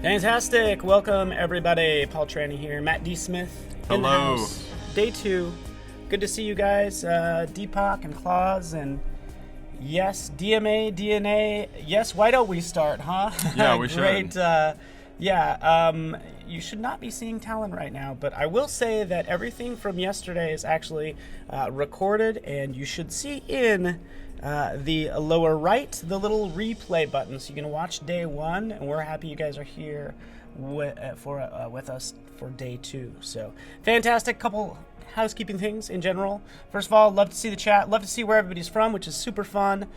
Fantastic. Welcome, everybody. Paul Trani here. Matt D. Smith in the Hello. house. Day 2. Good to see you guys. Deepak and Claus and yes, DMA, DNA. Yes, why don't we start, huh? Yeah, we Great. should. You should not be seeing Talon right now, but I will say that everything from yesterday is actually recorded, and you should see in the lower right the little replay button, so you can watch day 1, and we're happy you guys are here with us for day 2. So fantastic. Couple housekeeping things in general. First of all, love to see the chat, love to see where everybody's from, which is super fun.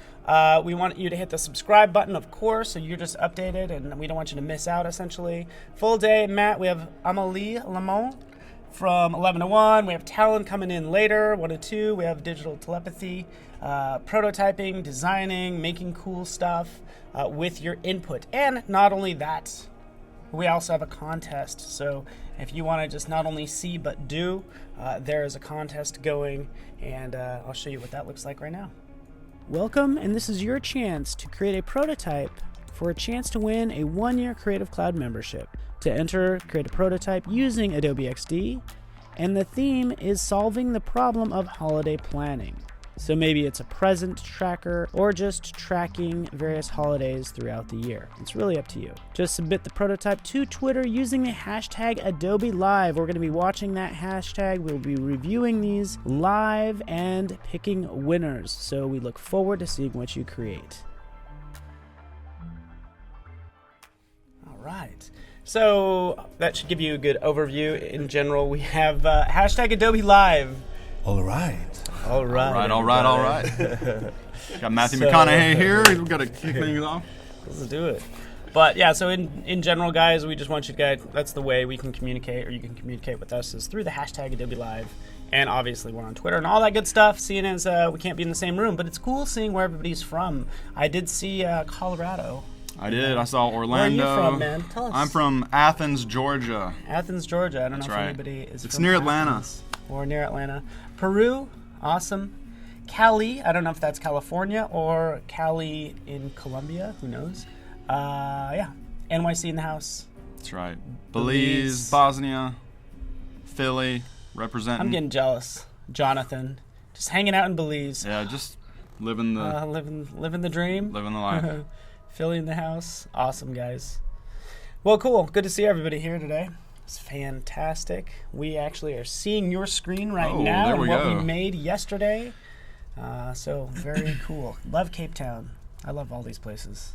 We want you to hit the subscribe button, of course, so you're just updated and we don't want you to miss out, essentially. Full day, Matt, we have Amélie Lamont from 11 to 1. We have Talon coming in later, 1 to 2. We have digital telepathy, prototyping, designing, making cool stuff with your input. And not only that, we also have a contest. So if you want to just not only see but do, there is a contest going, and I'll show you what that looks like right now. Welcome, and this is your chance to create a prototype for a chance to win a 1-year Creative Cloud membership. To enter, create a prototype using Adobe XD, and the theme is solving the problem of holiday planning. So maybe it's a present tracker or just tracking various holidays throughout the year. It's really up to you. Just submit the prototype to Twitter using the hashtag Adobe Live. We're going to be watching that hashtag. We'll be reviewing these live and picking winners. So we look forward to seeing what you create. All right. So that should give you a good overview. In general, we have hashtag Adobe Live. All right. All right. All right. Got Matthew McConaughey here. We've got to kick things off. Let's do it. But yeah, so in general, guys, we just want you to guys, that's the way we can communicate, or you can communicate with us, is through the hashtag Adobe Live. And obviously we're on Twitter and all that good stuff, seeing as we can't be in the same room. But it's cool seeing where everybody's from. I did see Colorado. I did. I saw Orlando. Where are you from, man? Tell us. I'm from Athens, Georgia. Athens, Georgia. I don't know if right. anybody is It's from near Athens. Atlanta. Or near Atlanta. Peru, awesome. Cali, I don't know if that's California or Cali in Colombia, who knows. Yeah, NYC in the house. That's right. Belize, Bosnia, Philly, representing. I'm getting jealous. Jonathan, just hanging out in Belize. Yeah, just living the Living the dream. living the life. Philly in the house. Awesome, guys. Well, cool. Good to see everybody here today. It's fantastic. We actually are seeing your screen right now there and we what go. we made yesterday. So very cool. Love Cape Town. I love all these places.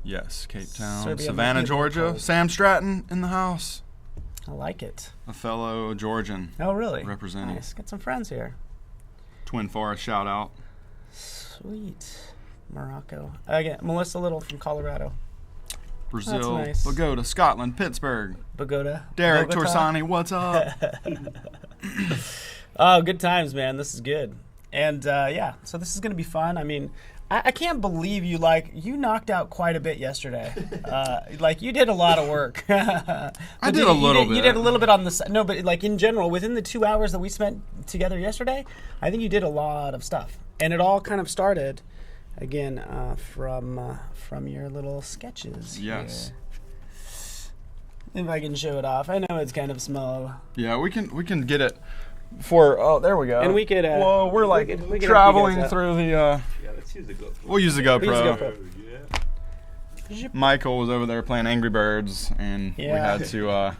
Yes, Cape Town, Serbia Savannah, might be a little Georgia. cold. Sam Stratton in the house. I like it. A fellow Georgian. Oh, really? Representing. Nice. Got some friends here. Twin Forest shout out. Sweet. Morocco. Again, Melissa Little from Colorado. Brazil, That's nice. Bogota, Scotland, Pittsburgh. Bogota. Derek Bogota. Torsani, what's up? Oh, good times, man. This is good. And yeah, so this is going to be fun. I mean, I can't believe you knocked out quite a bit yesterday. You did a lot of work. I did a little bit. You did a little bit on the side. No, but like in general, within the 2 hours that we spent together yesterday, I think you did a lot of stuff. And it all kind of started, again, from your little sketches. Yes. Here. If I can show it off. I know it's kind of small. Yeah, we can get it for. Oh, there we go. And we could. Whoa, we're like we could help you traveling guys out. through the. Yeah, let's use the GoPro. We'll use the GoPro. Use the GoPro. Yeah. Michael was over there playing Angry Birds, and we Yeah. had to.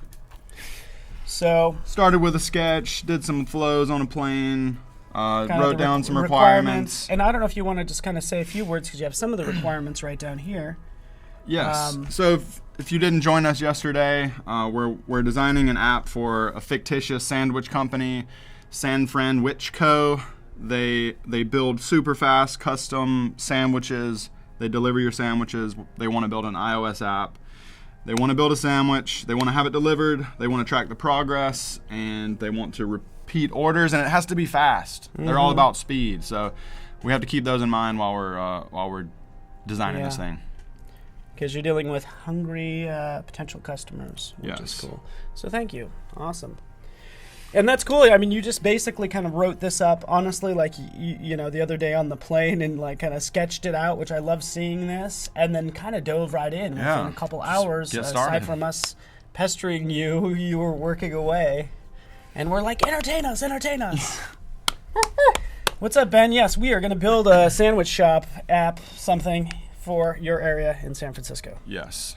So Started with a sketch, did some flows on a plane, kind of wrote the down some requirements. And I don't know if you want to just kind of say a few words because you have some of the requirements right down here. Yes. So if you didn't join us yesterday, we're designing an app for a fictitious sandwich company, Sanfran Co. They build super fast custom sandwiches. They deliver your sandwiches. They want to build an iOS app. They want to build a sandwich. They want to have it delivered. They want to track the progress, and they want to repeat orders. And it has to be fast. They're all about speed. So we have to keep those in mind while we're designing this thing. Because you're dealing with hungry potential customers, which is Yes. cool. So thank you. Awesome. And that's cool. I mean, you just basically kind of wrote this up, honestly, like, you know, the other day on the plane and, like, kind of sketched it out, which I love seeing this, and then kind of dove right in within a couple hours. Aside from us pestering you, you were working away. And we're like, entertain us. What's up, Ben? Yes, we are going to build a sandwich shop app, something for your area in San Francisco. Yes.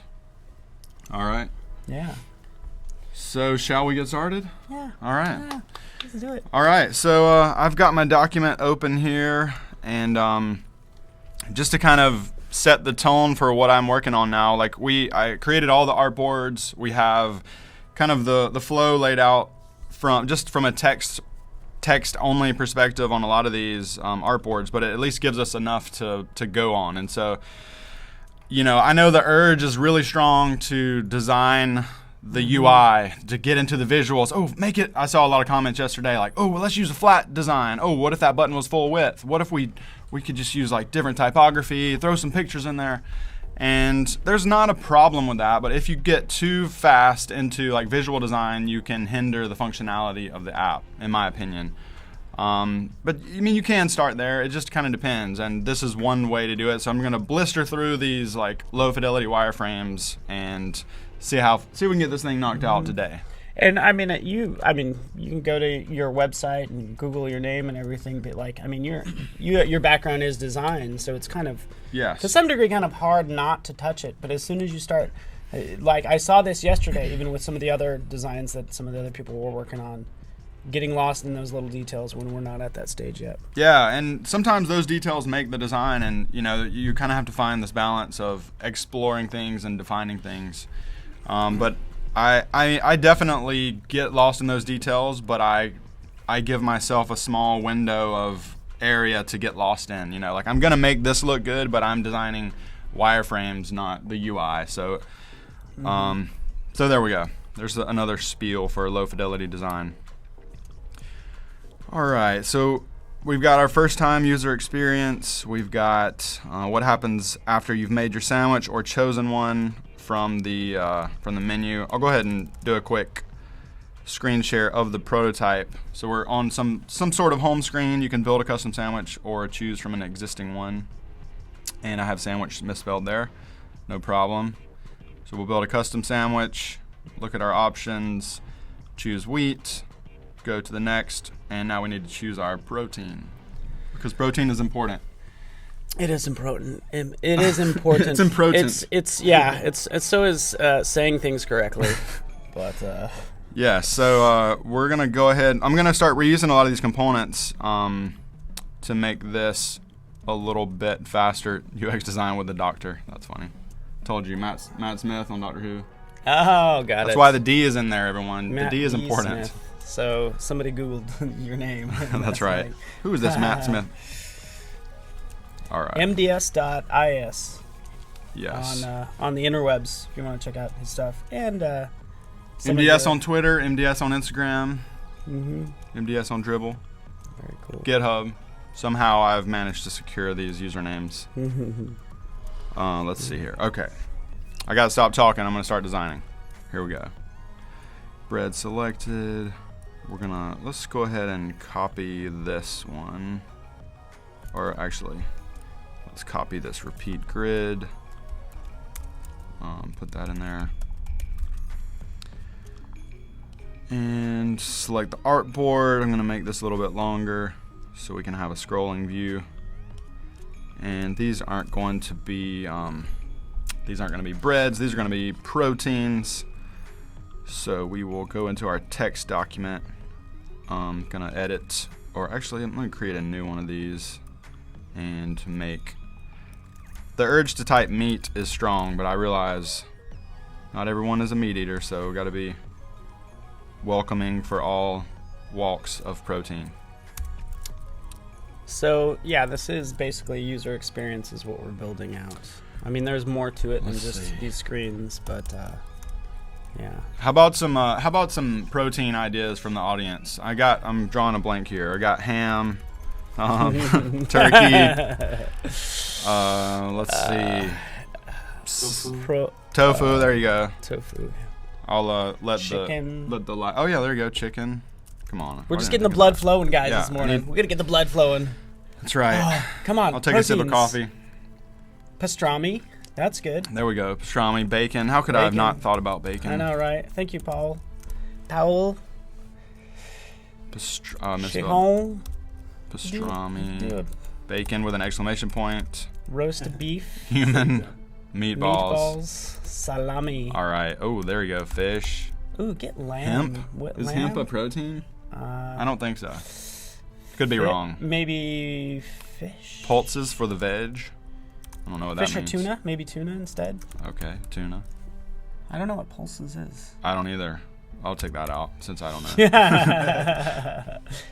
All right. Yeah. So shall we get started? Yeah. All right. Yeah, let's do it. All right. So I've got my document open here, and just to kind of set the tone for what I'm working on now, like I created all the artboards. We have kind of the flow laid out from a text only perspective on a lot of these artboards, but it at least gives us enough to go on. And so, you know, I know the urge is really strong to design the UI, to get into the visuals. Oh, make it. I saw a lot of comments yesterday like, oh, well, let's use a flat design. Oh, what if that button was full width? What if we could just use like different typography, throw some pictures in there? And there's not a problem with that, but if you get too fast into like visual design, you can hinder the functionality of the app, in my opinion. But I mean, you can start there. It just kind of depends, and this is one way to do it. So I'm going to blister through these like low fidelity wireframes and see if we can get this thing knocked out today. And I mean, you can go to your website and Google your name and everything, but like, I mean, your background is design, so it's kind of, to some degree, kind of hard not to touch it. But as soon as you start, like I saw this yesterday, even with some of the other designs that some of the other people were working on, getting lost in those little details when we're not at that stage yet. Yeah, and sometimes those details make the design, and you know, you kind of have to find this balance of exploring things and defining things. But I definitely get lost in those details, but I give myself a small window of area to get lost in. You know, like I'm gonna make this look good, but I'm designing wireframes, not the UI. So, so there we go. There's another spiel for low fidelity design. All right, so we've got our first time user experience. We've got what happens after you've made your sandwich or chosen one from the menu. I'll go ahead and do a quick screen share of the prototype. So we're on some sort of home screen. You can build a custom sandwich or choose from an existing one. And I have sandwich misspelled there. No problem. So we'll build a custom sandwich, look at our options, choose wheat, go to the next, and now we need to choose our protein because protein is important. It is important. It is important. It's important. It's so is saying things correctly. But yeah, so we're gonna go ahead. I'm gonna start reusing a lot of these components to make this a little bit faster. UX design with the doctor. That's funny. Told you, Matt Smith on Doctor Who. Oh, got it. That's why the D is in there, everyone. Matt the D is important. Smith. So somebody Googled your name. That's right. Like, who is this Matt Smith? All right. MDS.is. Yes. On the interwebs, if you want to check out his stuff. And MDS on Twitter, MDS on Instagram, mm-hmm. MDS on Dribble. Very cool. GitHub. Somehow I've managed to secure these usernames. Let's see here. Okay. I got to stop talking. I'm going to start designing. Here we go. Bread selected. Let's go ahead and copy this one. Or actually, let's copy this repeat grid. Put that in there. And select the artboard. I'm going to make this a little bit longer so we can have a scrolling view. And these aren't going to be breads. These are going to be proteins. So we will go into our text document. I'm going to edit, or actually I'm going to create a new one of these and make. The urge to type meat is strong, but I realize not everyone is a meat eater, so we've got to be welcoming for all walks of protein. So yeah, this is basically user experience is what we're building out. I mean, there's more to it than just these screens, but yeah. How about some protein ideas from the audience? I'm drawing a blank here. I got ham, turkey. Let's see. Tofu. There you go. Tofu. I'll let chicken. Oh yeah, there you go. Chicken. Come on. We're just getting the blood flowing, guys, Yeah, this morning. We're gonna get the blood flowing. That's right. Oh, come on. I'll take a sip of coffee. Pastrami. That's good. There we go. Pastrami, bacon. How could I have not thought about bacon? I know, right? Thank you, Paul. Powell. Pastrami. Bacon with an exclamation point. Roast beef. Human. Meatballs. Salami. All right. Oh, there you go. Fish. Ooh, get lamb. Hemp. What, Is lamb? hemp a protein? I don't think so. Could be wrong. Maybe fish. Pulses for the veg. I don't know what that means. Fish or tuna? Maybe tuna instead. Okay, tuna. I don't know what pulses is. I don't either. I'll take that out since I don't know.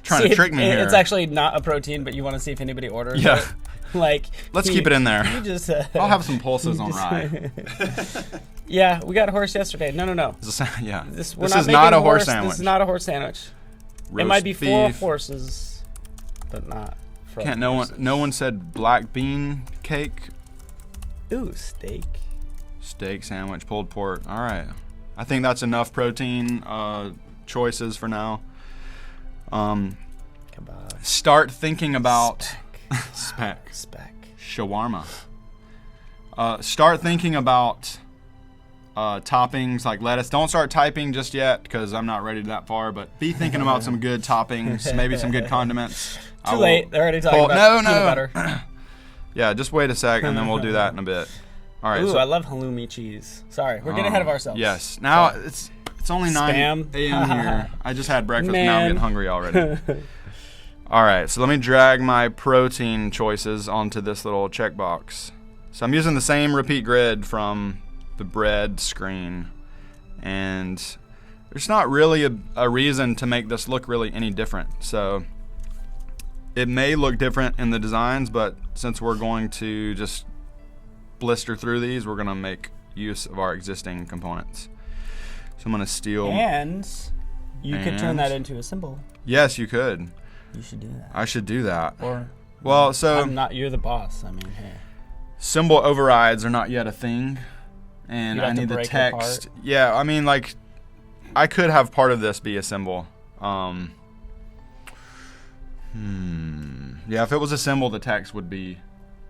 Trying to trick me here. It's actually not a protein, but you want to see if anybody orders Yeah. it. Like, let's keep it in there. You just, I'll have some pulses on rye. Yeah, we got horse yesterday. No. Yeah. This is not a horse sandwich. This is not a horse sandwich. Roast it might be beef. 4 horses, but not. Can't no one? No one said black bean cake. Ooh, steak. Steak sandwich, pulled pork. All right. I think that's enough protein choices for now. Kebab. Start thinking about Speck. shawarma. Start thinking about toppings like lettuce. Don't start typing just yet because I'm not ready that far. But be thinking about some good toppings, maybe some good condiments. Too late. They're already talking about peanut butter. Yeah, just wait a sec and then we'll do that in a bit. All right. Ooh, so, I love halloumi cheese. Sorry, we're getting ahead of ourselves. Yes. Now it's only 9 a.m. here. I just had breakfast. Now I'm getting hungry already. All right, so let me drag my protein choices onto this little checkbox. So I'm using the same repeat grid from the bread screen, and there's not really a reason to make this look really any different. So it may look different in the designs, but since we're going to just blister through these, we're going to make use of our existing components. So I'm going to steal. And you could turn that into a symbol. Yes, you could. You should do that. I should do that. Or, well, so I'm not. You're the boss. I mean, hey. Symbol overrides are not yet a thing, and I need the text. Yeah, I mean, like, I could have part of this be a symbol. Yeah, if it was a symbol, the text would be,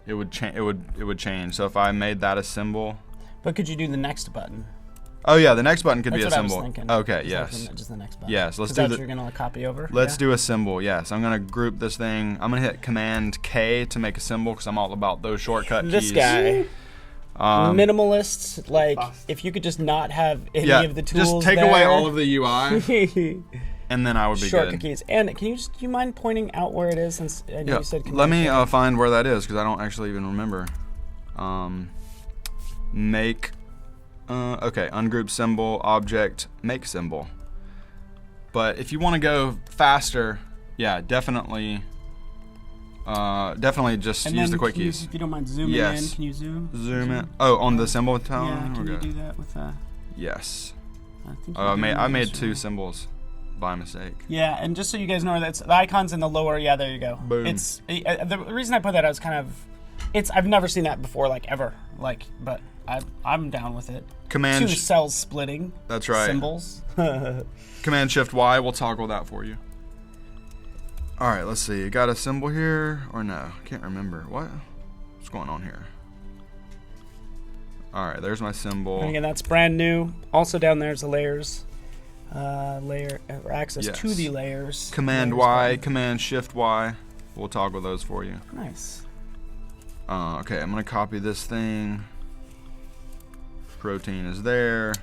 it would change. So if I made that a symbol. But could you do the next button? Oh yeah, the next button could be a That's what symbol. I was thinking. Okay, yes. Just the next button. Yes, let's do that. the. You're gonna copy over. Let's do a symbol. Yes, I'm gonna group this thing. I'm gonna hit Command K to make a symbol because I'm all about those shortcut keys. This guy. Minimalist. Like if you could just not have any of the tools. Just take away all of the UI, and then I would be shortcut good. keys. And can you mind pointing out where it is? Since I know you said. Let me find where that is because I don't actually even remember. Make. Okay, ungroup symbol, object, make symbol. But if you want to go faster, yeah, definitely just use the quick keys. If you don't mind zooming in, can you zoom? Zoom in. Oh, on the symbol tone? Yeah, can you do that with Yes. I I made 2 symbols by mistake. Yeah, and just so you guys know, that's the icons in the lower. Yeah, there you go. Boom. It's the reason I put that out is kind of, I've never seen that before, like ever, but I'm down with it. Command 2 cells splitting. That's right. Symbols. Command Shift Y will toggle that for you. All right, let's see. You got a symbol here or no? Can't remember. What's going on here? All right, there's my symbol. And again, that's brand new. Also down there's the layers. Layer or access to the layers. Command Y, Command Shift Y. We'll toggle those for you. Nice. Okay, I'm gonna copy this thing. Protein is there.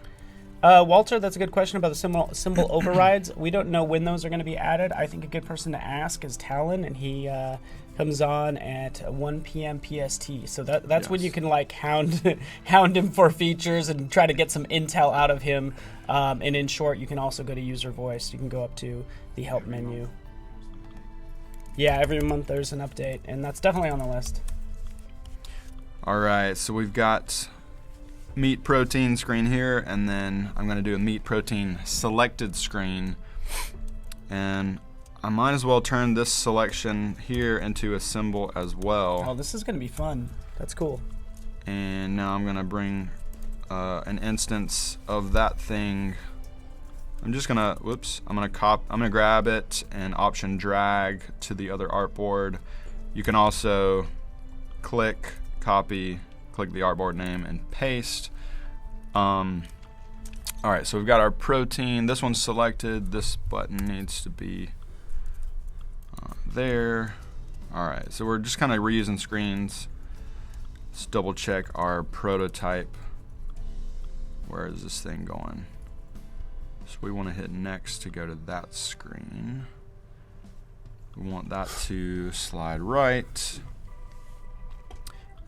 Walter, that's a good question about the symbol overrides. We don't know when those are going to be added. I think a good person to ask is Talon, and he comes on at 1 p.m. PST. So that's when you can like hound him for features and try to get some intel out of him. And in short, you can also go to user voice. You can go up to the help menu. Yeah, every month there's an update, and that's definitely on the list. All right, so we've got meat protein screen here, and then I'm going to do a meat protein selected screen, and I might as well turn this selection here into a symbol as well. Oh, this is going to be fun. That's cool. And now I'm going to bring an instance of that thing I'm just gonna, I'm gonna grab it and Option drag to the other artboard. You can also click, copy, click the artboard name and paste. All right, so we've got our protein. This one's selected. This button needs to be there. All right, so we're just kind of reusing screens. Let's double check our prototype. Where is this thing going? So we want to hit next to go to that screen. We want that to slide right.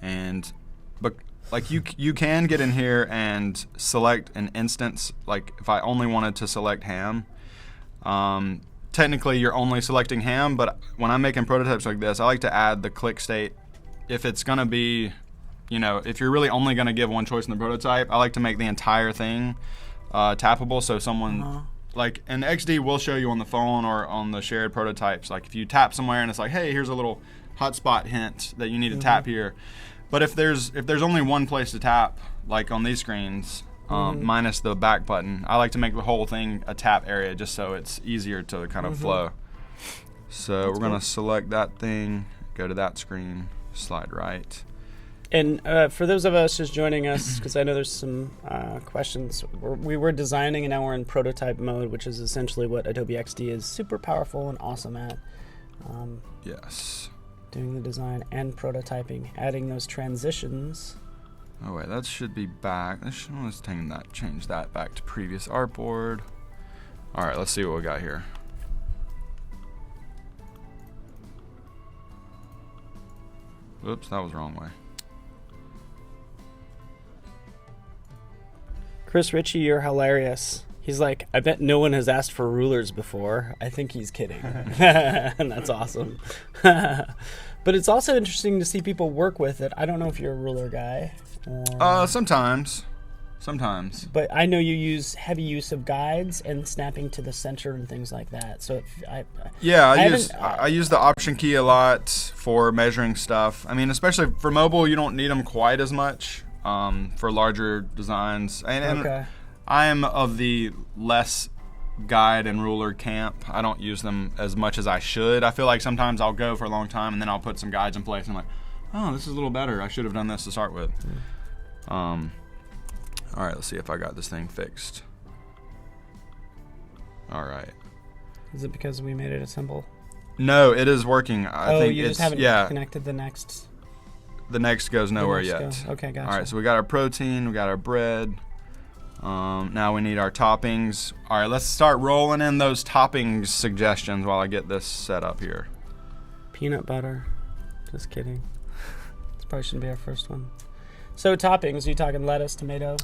But like you can get in here and select an instance. Like if I only wanted to select ham, technically you're only selecting ham, but when I'm making prototypes like this, I like to add the click state. If it's gonna be, if you're really only gonna give one choice in the prototype, I like to make the entire thing tappable, so someone like an XD will show you on the phone or on the shared prototypes. Like if you tap somewhere and it's like, hey, here's a little hotspot hint that you need to tap here. But if there's only one place to tap, like on these screens, minus the back button, I like to make the whole thing a tap area just so it's easier to kind of flow. So we're gonna select that thing, go to that screen, slide right. And for those of us just joining us, because I know there's some questions, we were designing and now we're in prototype mode, which is essentially what Adobe XD is super powerful and awesome at. Yes. Doing the design and prototyping, adding those transitions. Oh wait, that should be back. Let's change that back to previous artboard. All right, let's see what we got here. Oops, that was the wrong way. Chris Ritchie, you're hilarious. He's like, I bet no one has asked for rulers before. I think he's kidding. And that's awesome. But it's also interesting to see people work with it. I don't know if you're a ruler guy. Sometimes. But I know you use heavy use of guides and snapping to the center and things like that. So I use the Option key a lot for measuring stuff. I mean, especially for mobile, you don't need them quite as much for larger designs. And I am of the less guide and ruler camp. I don't use them as much as I should. I feel like sometimes I'll go for a long time and then I'll put some guides in place and I'm like, oh, this is a little better. I should have done this to start with. All right, let's see if I got this thing fixed. All right. Is it because we made it a symbol? No, it is working. I think you just haven't connected the next. The next goes nowhere yet. Okay, gotcha. All right, so we got our protein, we got our bread. Now we need our toppings. All right, let's start rolling in those toppings suggestions while I get this set up here. Peanut butter. Just kidding. This probably shouldn't be our first one. So toppings, are you talking lettuce, tomato?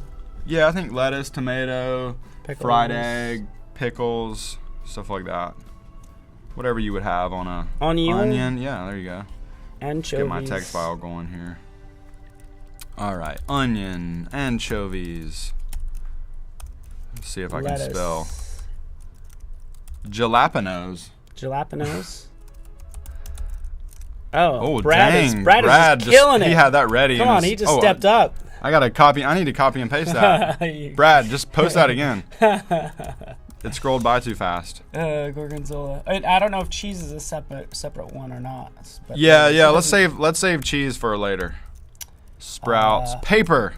Yeah, I think lettuce, tomato, Pickles. fried egg, pickles, stuff like that. Whatever you would have on a onion. Yeah, there you go. Anchovies. Get my text file going here. All right, onion, anchovies. Let's see if I can spell. Jalapenos. Jalapenos. Oh, Brad is just killing it. He had that ready. Come on, he just stepped up. I need to copy and paste that. Brad, just post that again. It scrolled by too fast. Gorgonzola. I don't know if cheese is a separate one or not. But Yeah. Let's save cheese for later. Sprouts, paper.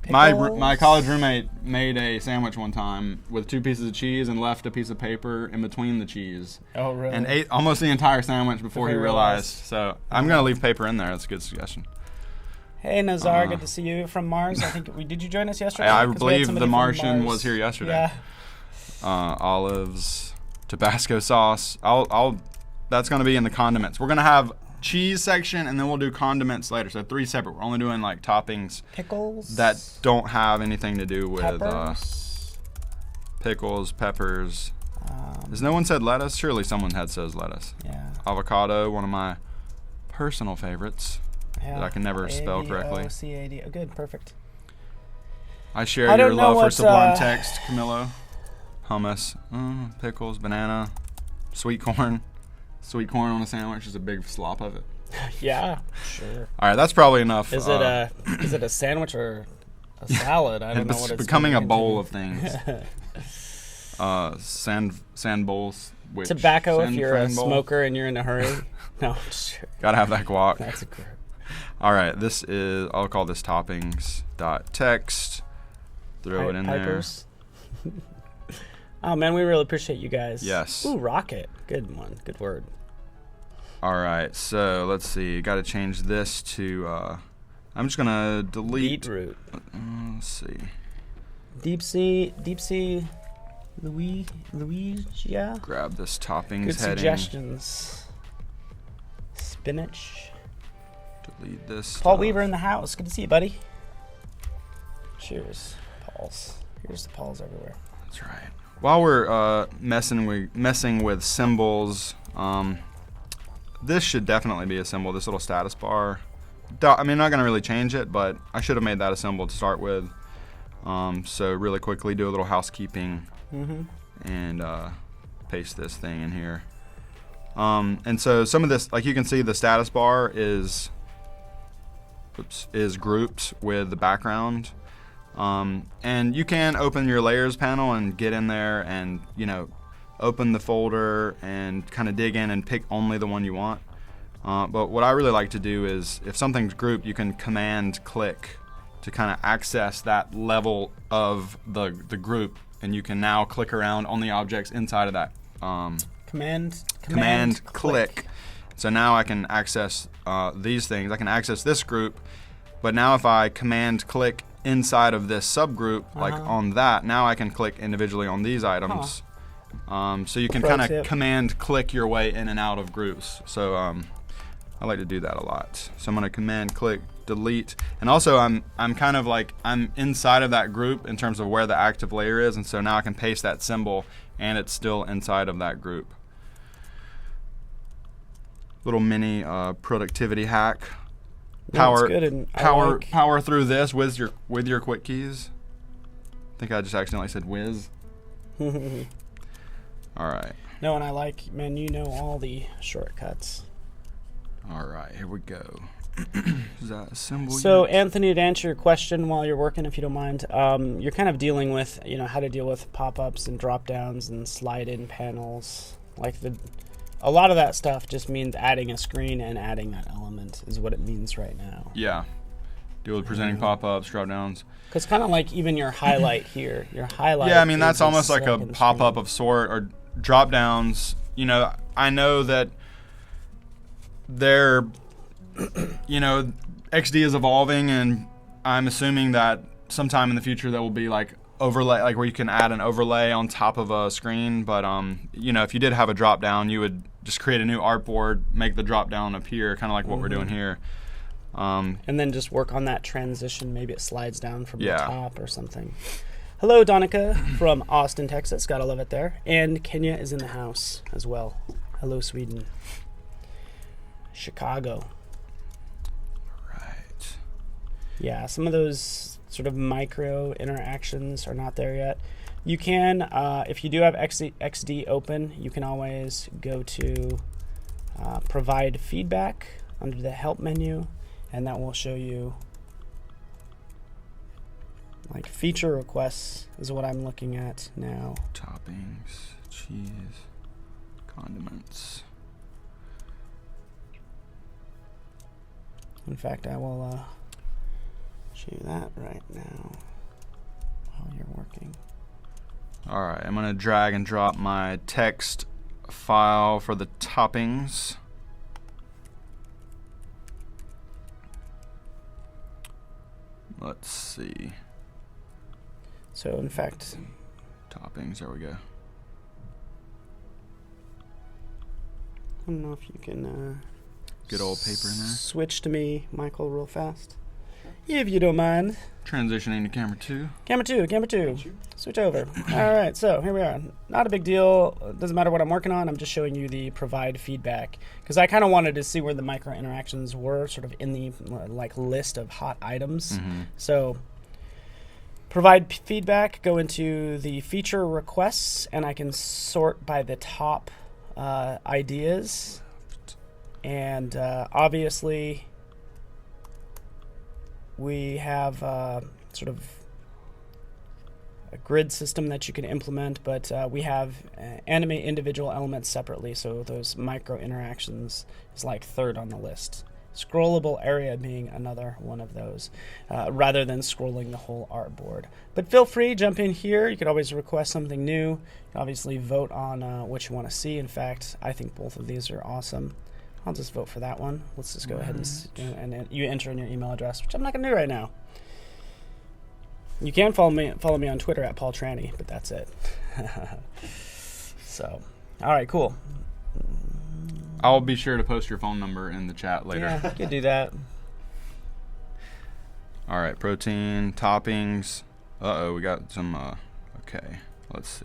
My college roommate made a sandwich one time with 2 pieces of cheese and left a piece of paper in between the cheese. Oh, really? And ate almost the entire sandwich before he realized. So I'm gonna leave paper in there. That's a good suggestion. Hey Nazar, good to see you from Mars. I think did you join us yesterday? I believe the Martian was here yesterday. Yeah. Olives, Tabasco sauce. That's gonna be in the condiments. We're gonna have cheese section and then we'll do condiments later. So 3 separate. We're only doing like toppings. Pickles. That don't have anything to do with pickles, peppers. Has no one said lettuce? Surely someone says lettuce. Yeah. Avocado, one of my personal favorites. That I can never spell correctly. A-V-O-C-A-D. Oh, good, perfect. I share your love for sublime text, Camillo. Hummus, pickles, banana, sweet corn. Sweet corn on a sandwich is a big slop of it. Yeah, sure. All right, that's probably enough. Is it a sandwich or a salad? I don't know what it's becoming a bowl of things. sand bowls. Tobacco if you're a smoker and you're in a hurry. No, sure. Gotta have that guac. That's a group. All right, this is, I'll call this toppings.text. Throw it in Pipers. There. Oh, man, we really appreciate you guys. Yes. Ooh, rocket. Good one. Good word. All right, so let's see. Got to change this to, I'm just going to delete. Beetroot. Let's see. Deep sea, Louisia. Grab this toppings Good heading. suggestions. Spinach. Delete this. Paul Weaver in the house. Good to see you, buddy. Cheers, Pauls. Here's the Pauls everywhere. That's right. While we're messing with symbols, this should definitely be a symbol. This little status bar. I mean, I'm not gonna really change it, but I should have made that a symbol to start with. So really quickly do a little housekeeping and paste this thing in here. And so some of this, like you can see, the status bar is grouped with the background. And you can open your layers panel and get in there and, open the folder and kind of dig in and pick only the one you want. But what I really like to do is, if something's grouped, you can command click to kind of access that level of the group, and you can now click around on the objects inside of that. Command click. So now I can access these things. I can access this group, but now if I command click inside of this subgroup, like on that, now I can click individually on these items. So you can kind of command click your way in and out of groups. So I like to do that a lot. So I'm going to command click delete, and also I'm kind of like I'm inside of that group in terms of where the active layer is, and so now I can paste that symbol and it's still inside of that group. Little mini productivity hack. Power through this with your quick keys. I think I just accidentally said whiz. All right. No, and I like, man, all the shortcuts. All right, here we go. Is that a symbol? So, Anthony, to answer your question while you're working, if you don't mind, you're kind of dealing with, how to deal with pop-ups and drop-downs and slide-in panels. A lot of that stuff just means adding a screen and adding that element is what it means right now. Yeah. Deal with presenting pop-ups, drop-downs. Because kind of like even your highlight here, Yeah, I mean, that's almost like a pop-up of sort, or drop-downs. I know that they're, XD is evolving, and I'm assuming that sometime in the future there will be like overlay, like where you can add an overlay on top of a screen. But if you did have a drop down, you would just create a new artboard, make the drop down appear, kind of like what we're doing here. And then just work on that transition. Maybe it slides down from the top or something. Hello, Donica from Austin, Texas. Gotta love it there. And Kenya is in the house as well. Hello, Sweden. Chicago. Right. Yeah, some of those sort of micro interactions are not there yet. You can, if you do have XD open, you can always go to provide feedback under the help menu, and that will show you like feature requests is what I'm looking at now. Toppings, cheese, condiments. In fact, I will show you that right now while you're working. All right, I'm going to drag and drop my text file for the toppings. Let's see. So, in fact, toppings, there we go. I don't know if you can good old paper in there. Switch to me, Michael, real fast. If you don't mind. Transitioning to camera 2. Camera 2. Switch over. All right, so here we are. Not a big deal. It doesn't matter what I'm working on. I'm just showing you the provide feedback because I kind of wanted to see where the micro interactions were sort of in the list of hot items. So provide feedback, go into the feature requests, and I can sort by the top ideas. And obviously we have sort of grid system that you can implement, but we have animate individual elements separately, so those micro interactions is like third on the list. Scrollable area being another one of those, rather than scrolling the whole artboard. But feel free, jump in here. You could always request something new. You can obviously vote on what you want to see. In fact, I think both of these are awesome. I'll just vote for that one. Let's just go ahead and you enter in your email address, which I'm not going to do right now. You can follow me on Twitter at Paul Trani, but that's it. So, all right, cool. I'll be sure to post your phone number in the chat later. Yeah, you can do that. All right, protein, toppings. We got some, okay, let's see.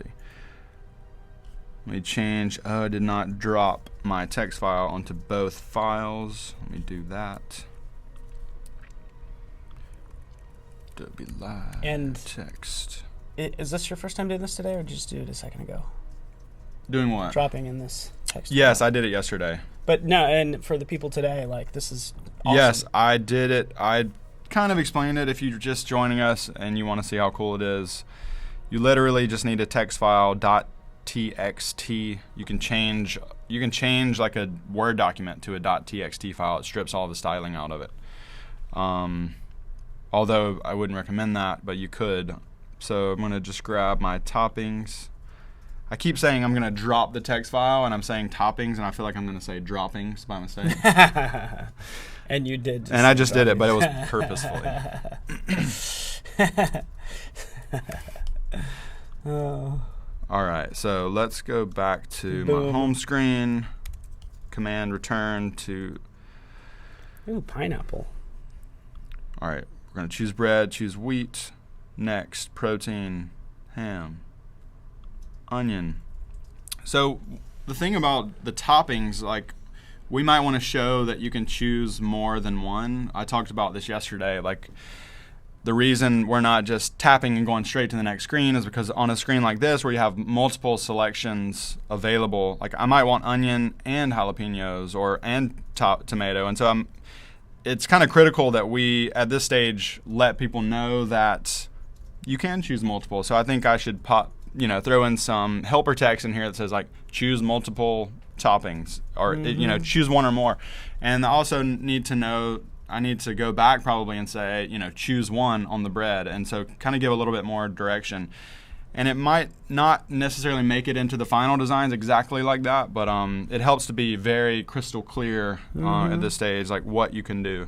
Let me change, I did not drop my text file onto both files. Let me do that. Adobe Live and text. Is this your first time doing this today, or did you just do it a second ago? Doing what? Dropping in this text. Yes, file. I did it yesterday. But no, and for the people today, like, this is awesome. Yes, I did it. I kind of explained it. If you're just joining us and you want to see how cool it is, you literally just need a text file .txt. You can change like a Word document to a .txt file. It strips all the styling out of it. Although I wouldn't recommend that, but you could. So I'm going to just grab my toppings. I keep saying I'm going to drop the text file, and I'm saying toppings, and I feel like I'm going to say droppings by mistake. And you did. And I just did it, but it was purposefully. Oh. All right, so let's go back to Boom. my home screen. Command return to. Ooh, pineapple. All right, we're going to choose bread, choose wheat. Next, protein, ham, onion. So the thing about the toppings, like, we might want to show that you can choose more than one. I talked about this yesterday. Like, the reason we're not just tapping and going straight to the next screen is because on a screen like this where you have multiple selections available, like I might want onion and jalapenos and tomato. And so it's kind of critical that we, at this stage, let people know that you can choose multiple. So I think I should throw in some helper text in here that says, like, choose multiple toppings, or choose one or more. And I also need to know, I need to go back probably and say, choose one on the bread, and so kind of give a little bit more direction. And it might not necessarily make it into the final designs exactly like that, but it helps to be very crystal clear at this stage, like what you can do.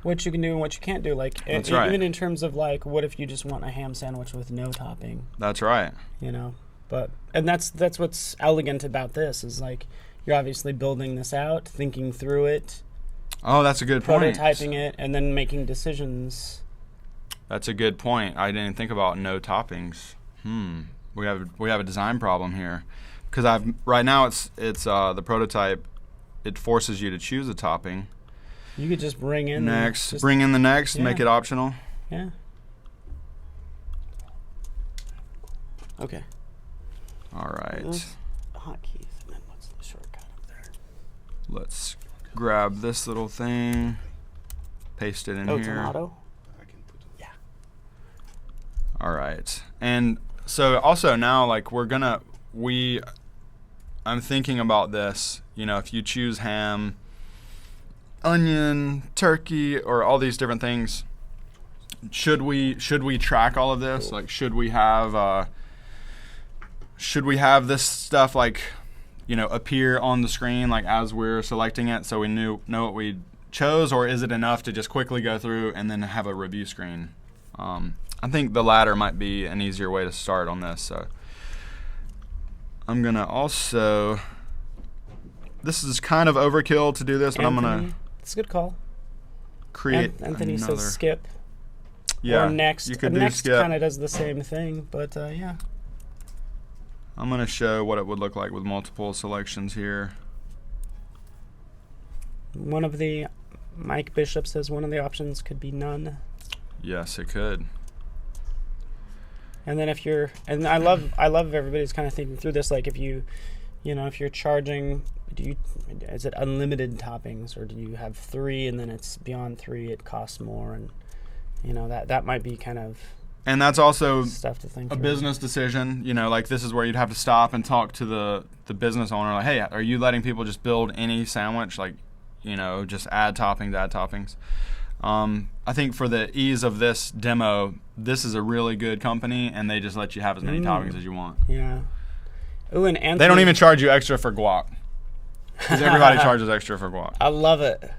What you can do and what you can't do. Like, That's right. Even in terms of, like, what if you just want a ham sandwich with no topping? That's right. And that's what's elegant about this, is, like, you're obviously building this out, thinking through it. Oh, that's a good point. Prototyping it, and then making decisions. That's a good point. I didn't think about no toppings. We have a design problem here, because right now it's the prototype. It forces you to choose a topping. You could just bring in bring in the next, make it optional. Yeah. Okay. All right. Hotkeys, and then what's the shortcut up there? Let's grab this little thing, paste it in here. Tomato? Yeah. All right. And so also now, like, I'm thinking about this, if you choose ham, onion, turkey, or all these different things, should we track all of this? Cool. Like, should we have this stuff, like, appear on the screen, like, as we're selecting it, so we know what we chose, or is it enough to just quickly go through and then have a review screen? I think the latter might be an easier way to start on this. So I'm gonna also, this is kind of overkill to do this, but Anthony, I'm gonna. It's a good call. Create Anthony another. says skip. Yeah. Or next. You could next do skip. kind of does the same thing, but yeah. I'm gonna show what it would look like with multiple selections here. One of the Mike Bishop says one of the options could be none. Yes, it could. And then if you're, and I love everybody's kind of thinking through this, like, if if you're charging, is it unlimited toppings, or do you have 3 and then it's beyond 3 it costs more, and that might be kind of And that's also stuff to think a through. business decision. You know, like this is where you'd have to stop and talk to the business owner. Like, hey, are you letting people just build any sandwich? Like, you know, just add toppings. I think for the ease of this demo, this is a really good company, and they just let you have as many toppings as you want. Yeah. Ooh, and Anthony, They don't even charge you extra for guac. Because everybody charges extra for guac. I love it.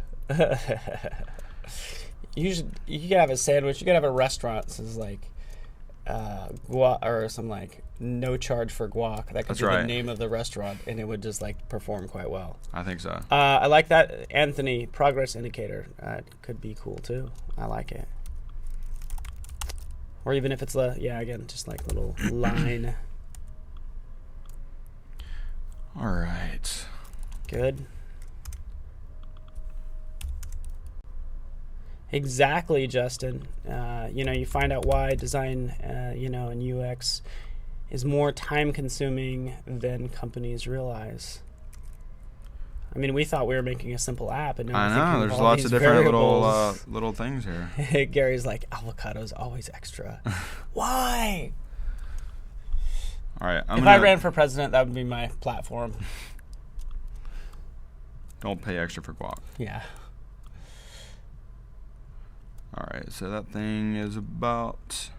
You could have a sandwich. You could have a restaurant that says like guac or some like no charge for guac. That could be the name of the restaurant, and it would just like perform quite well. I think so. I like that. Anthony, progress indicator could be cool too. I like it. Or even if it's again, just like little line. All right. Good. Exactly, Justin. You find out why design, and UX is more time-consuming than companies realize. I mean, we thought we were making a simple app, and now I know there's lots of different little things here. Gary's like, avocado's always extra. Why? All right. If I ran for president, that would be my platform. Don't pay extra for guac. Yeah. All right, so that thing is about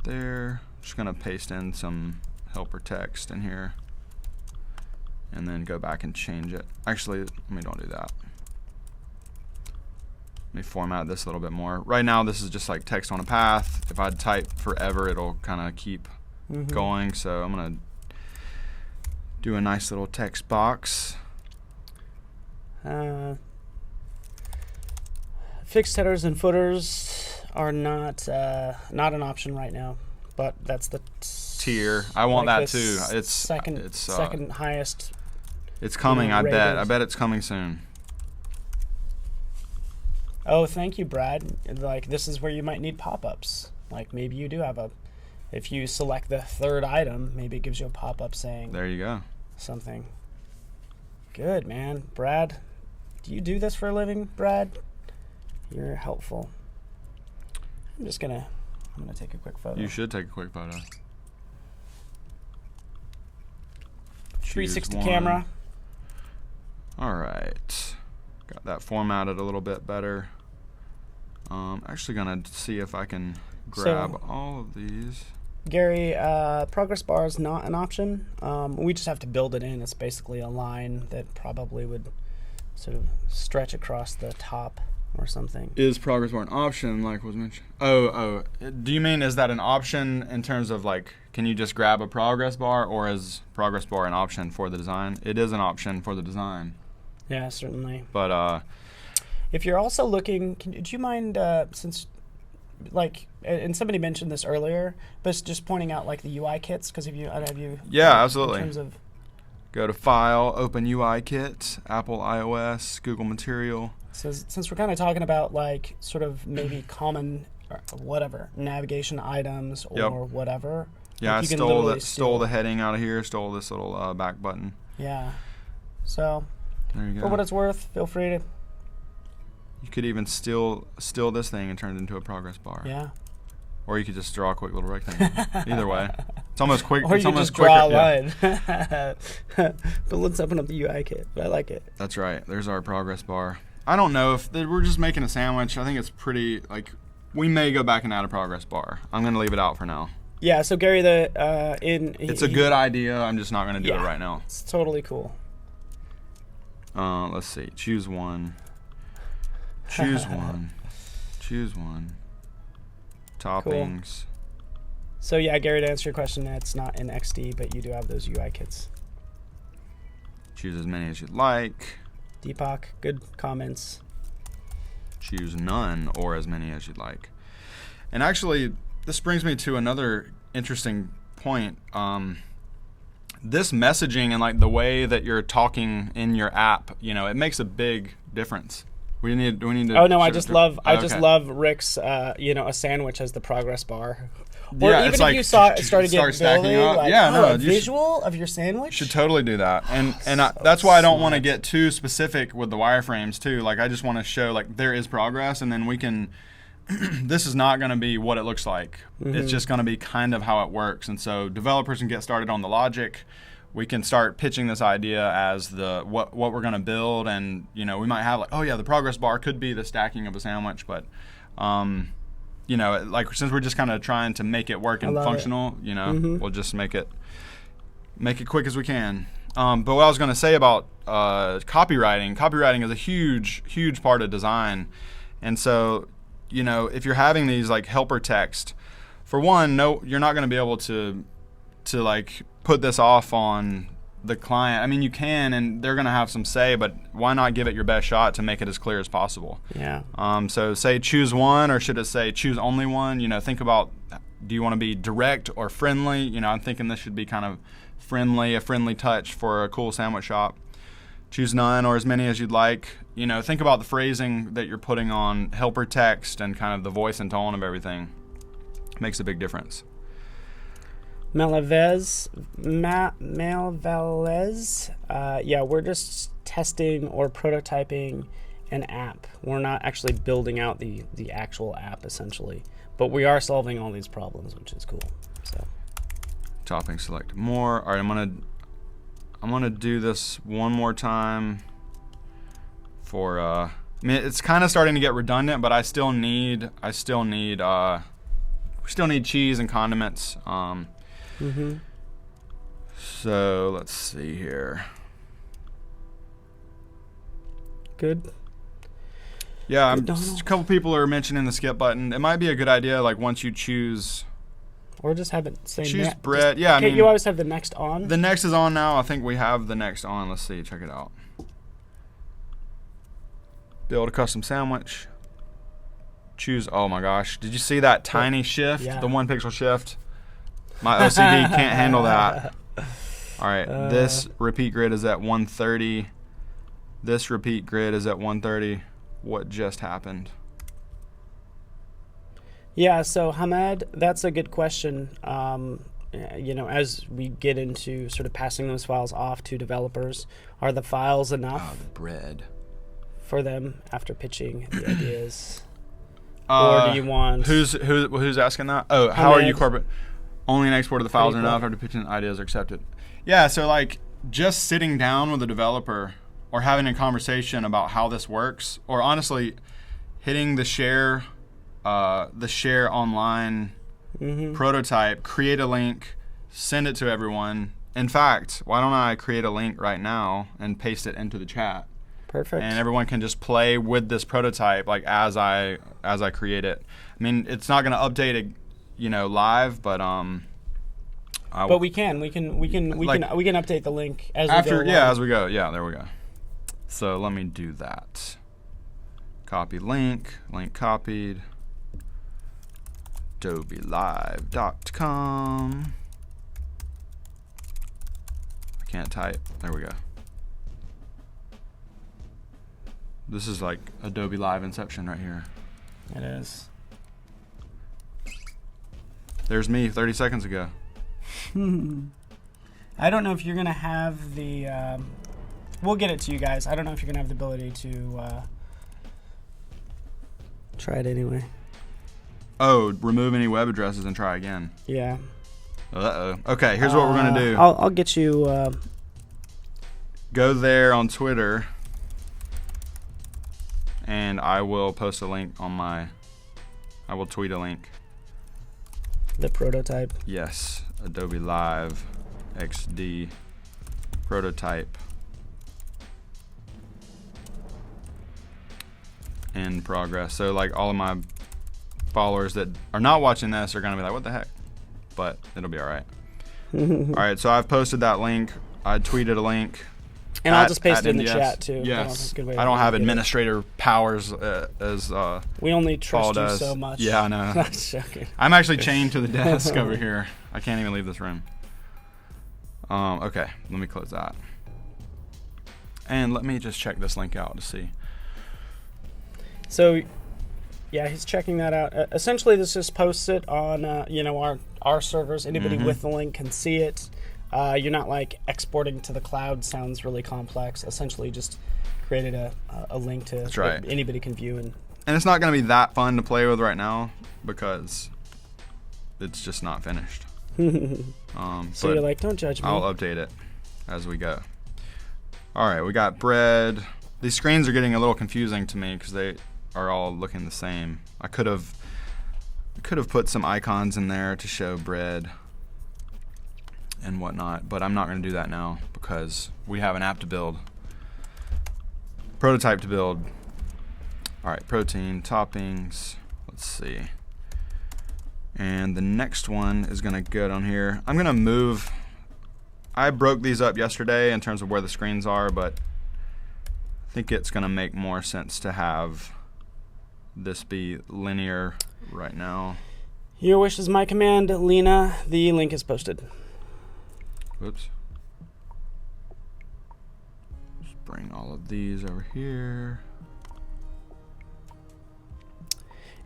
there. Just gonna paste in some helper text in here, and then go back and change it. Actually, let me don't do that. Let me format this a little bit more. Right now, this is just like text on a path. If I type forever, it'll kind of keep going. So I'm gonna do a nice little text box. Fixed headers and footers are not an option right now, but that's the tier. I want that too. It's second highest. It's coming. I bet it's coming soon. Oh, thank you, Brad. Like this is where you might need pop-ups. Like maybe you do have if you select the third item, maybe it gives you a pop-up saying. There you go. Something. Good, man, Brad. Do you do this for a living, Brad? You're helpful. I'm gonna take a quick photo. You should take a quick photo. 360 camera. All right. Got that formatted a little bit better. Actually gonna see if I can grab all of these. Gary, progress bar is not an option. We just have to build it in. It's basically a line that probably would sort of stretch across the top or something. Is progress bar an option, like was mentioned? Oh. Do you mean is that an option in terms of like, can you just grab a progress bar, or is progress bar an option for the design? It is an option for the design. Yeah, certainly. But if you're also looking, do you mind since like, and somebody mentioned this earlier, but it's just pointing out like the UI kits, because have you? Yeah, absolutely. In terms of go to File, Open UI Kit, Apple iOS, Google Material. So since we're kind of talking about like sort of maybe common whatever navigation items or whatever. Yeah, like I stole the heading out of here. Stole this little back button. Yeah. So there you go. For what it's worth, feel free to. You could even steal this thing and turn it into a progress bar. Yeah. Or you could just draw a quick little rectangle. Either way, it's almost quick. Or it's you almost just draw quicker. a line. But let's open up the UI kit. I like it. That's right. There's our progress bar. I don't know if we're just making a sandwich. I think it's pretty like we may go back and add a progress bar. I'm gonna leave it out for now. Yeah. So Gary, it's a good idea. I'm just not gonna do it right now. It's totally cool. Let's see. Choose one. Choose one. Choose one. Toppings. Cool. So yeah, Gary, to answer your question, it's not in XD, but you do have those UI kits. Choose as many as you'd like. Deepak, good comments. Choose none or as many as you'd like. And actually, this brings me to another interesting point. This messaging and like the way that you're talking in your app, it makes a big difference. We need to. Oh no, I just love Rick's, a sandwich as the progress bar. Or yeah, even it's if like you started getting stacking up. Like, a visual of your sandwich. Should totally do that, and that's why I don't want to get too specific with the wireframes too. Like I just want to show like there is progress, and then we can this is not going to be what it looks like. It's just going to be kind of how it works. And so developers can get started on the logic. We can start pitching this idea as what we're going to build, and we might have like, oh yeah, the progress bar could be the stacking of a sandwich, but like since we're just kind of trying to make it work and functional, we'll just make it quick as we can. But what I was going to say about copywriting is a huge part of design. And so, if you're having these like helper text, for one, no, you're not going to be able to like put this off on the client. I mean, you can, and they're going to have some say, but why not give it your best shot to make it as clear as possible? Yeah. So say choose one, or should it say choose only one? Think about, do you want to be direct or friendly? I'm thinking this should be kind of a friendly touch for a cool sandwich shop. Choose none or as many as you'd like. Think about the phrasing that you're putting on helper text and kind of the voice and tone of everything. Makes a big difference. Malvez, we're just testing or prototyping an app. We're not actually building out the actual app, essentially. But we are solving all these problems, which is cool. So, topping select more. All right, I'm gonna do this one more time for I mean, it's kind of starting to get redundant, but we still need cheese and condiments. So let's see here. Good. Yeah, a couple people are mentioning the skip button. It might be a good idea, like once you choose. Or just have it say choose bread. Yeah, you always have the next on. The next is on now. I think we have the next on. Let's see. Check it out. Build a custom sandwich. Choose. Oh my gosh! Did you see that tiny shift? Yeah. The 1 pixel shift. My OCD can't handle that. All right. This repeat grid is at 130. This repeat grid is at 130. What just happened? Yeah, so Hamed, that's a good question. As we get into sort of passing those files off to developers, are the files enough the bread for them after pitching the ideas? Or do you want... Who's asking that? Oh, how are you corporate? Only an export of the files are enough after pitching ideas are accepted. Yeah, so like just sitting down with a developer or having a conversation about how this works, or honestly hitting the share online prototype, create a link, send it to everyone. In fact, why don't I create a link right now and paste it into the chat? Perfect. And everyone can just play with this prototype like as I create it. I mean, it's not going to update it, live, but but we can update the link as we go along. Yeah, as we go. Yeah, there we go. So let me do that. Copy link copied. AdobeLive.com. I can't type. There we go. This is like Adobe Live Inception right here. It is. There's me 30 seconds ago. I don't know if you're going to have the... we'll get it to you guys. I don't know if you're going to have the ability to try it anyway. Oh, remove any web addresses and try again. Yeah. Uh-oh. Okay, here's what we're going to do. I'll get you... Go there on Twitter, and I will post a link on I will tweet a link. The prototype. Yes, Adobe Live XD prototype in progress. So like all of my followers that are not watching this are gonna be like, what the heck? But it'll be all right. All right, so I've posted that link. I tweeted a link. And I'll just paste it in the chat too. Yes. I don't have administrator powers as we only trust Paul you does. so much. Yeah, I know. I'm actually chained to the desk over here. I can't even leave this room. Okay, let me close that. And let me just check this link out to see. So, yeah, he's checking that out. Essentially, this just posts it on our servers. Anybody with the link can see it. You're not like exporting to the cloud. Sounds really complex. Essentially, just created a link to That's right. Anybody can view and And it's not going to be that fun to play with right now because it's just not finished. So you're like, don't judge me. I'll update it as we go. All right, we got bread. These screens are getting a little confusing to me because they are all looking the same. I could have put some icons in there to show bread and whatnot, but I'm not going to do that now because we have an app to build, prototype to build. All right, protein, toppings, let's see. And the next one is going to go down here. I'm going to move. I broke these up yesterday in terms of where the screens are, but I think it's going to make more sense to have this be linear right now. Your wish is my command, Lena. The link is posted. Whoops. Just bring all of these over here.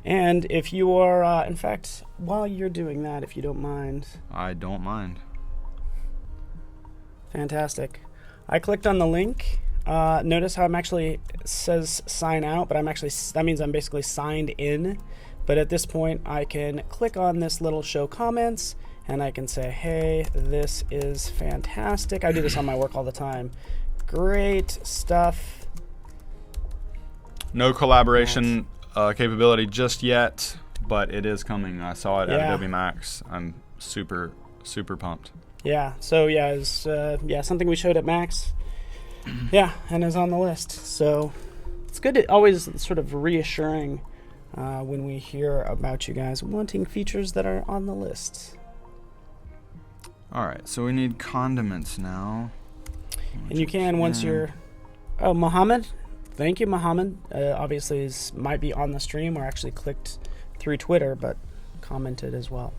And if you are, in fact, while you're doing that, if you don't mind. I don't mind. Fantastic. I clicked on the link. Notice how I'm actually says sign out, but that means I'm basically signed in. But at this point, I can click on this little show comments, and I can say, hey, this is fantastic. I do this on my work all the time. Great stuff. No collaboration capability just yet, but it is coming. I saw it at Adobe Max. I'm super, super pumped. Yeah, so it's something we showed at Max. Yeah, and is on the list. So it's good. It always sort of reassuring when we hear about you guys wanting features that are on the list. All right, so we need condiments now. And you can once you're... Oh, Mohammed. Thank you, Mohammed. Obviously, might be on the stream or actually clicked through Twitter, but commented as well.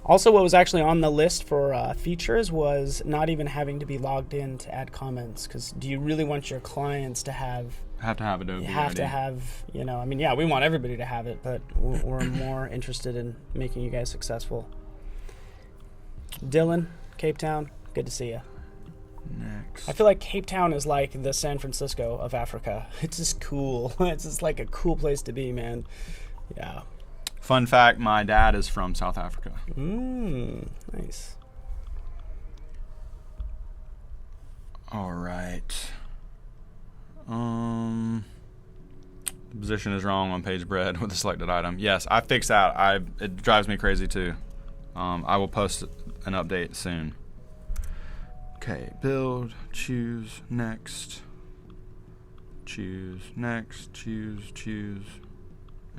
Also, what was actually on the list for features was not even having to be logged in to add comments. Because do you really want your clients to have to have Adobe? You have to have, we want everybody to have it, but we're more interested in making you guys successful. Dylan, Cape Town, good to see you. Next. I feel like Cape Town is like the San Francisco of Africa. It's just cool. It's just like a cool place to be, man. Yeah. Fun fact, my dad is from South Africa. Nice. All right. The position is wrong on page bread with the selected item. Yes, I fixed that. It drives me crazy too. I will post an update soon. Okay, build, choose, next. Choose, next, choose,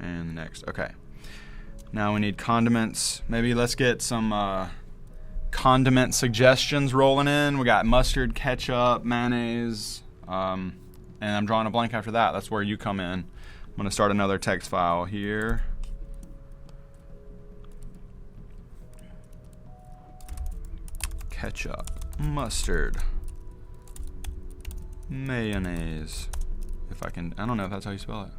and next. Okay. Now we need condiments. Maybe let's get some condiment suggestions rolling in. We got mustard, ketchup, mayonnaise, and I'm drawing a blank after that. That's where you come in. I'm going to start another text file here. Ketchup, mustard, mayonnaise. I don't know if that's how you spell it.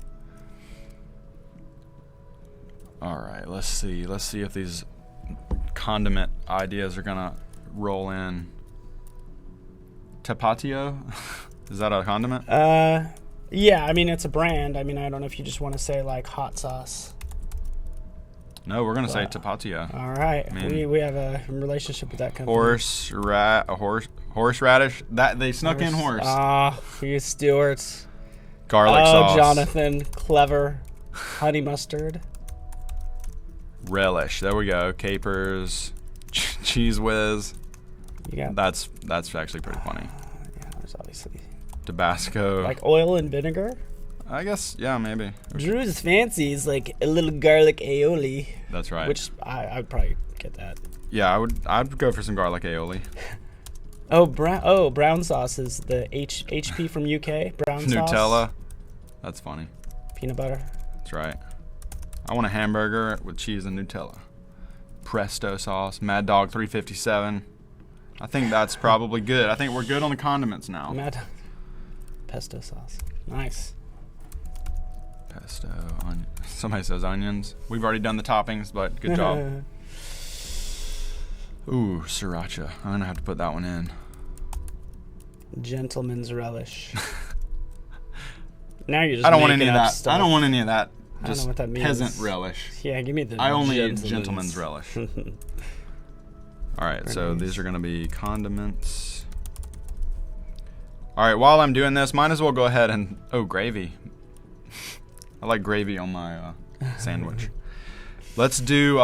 All right, let's see if these condiment ideas are gonna roll in. Tapatio, is that a condiment? Yeah, I mean it's a brand. I mean I don't know if you just want to say like hot sauce. No, we're gonna say Tapatio. All right, we have a relationship with that company. Horseradish. That they snuck in horse. You Stewart's. Garlic sauce. Oh, Jonathan, clever. Honey mustard. Relish. There we go. Capers, cheese whiz. Yeah. That's actually pretty funny. Yeah, there's obviously Tabasco. like oil and vinegar. I guess, yeah, maybe. Drew's fancy is like a little garlic aioli. That's right. Which I would probably get that. Yeah, I'd go for some garlic aioli. Brown sauce is the HP from UK. Brown sauce. Nutella. That's funny. Peanut butter. That's right. I want a hamburger with cheese and Nutella. Presto sauce. Mad Dog 357. I think that's probably good. I think we're good on the condiments now. Pesto sauce. Nice. Pesto. Somebody says onions. We've already done the toppings, but good job. Ooh, sriracha. I'm going to have to put that one in. Gentleman's relish. Now you're just I don't want any making of up that. stuff. I don't want any of that. I don't know what that means. Peasant relish. Yeah, give me the I only eat gentleman's relish. All right, so nice. these are going to be condiments. All right, while I'm doing this, might as well go ahead and... Oh, gravy. I like gravy on my sandwich. Let's go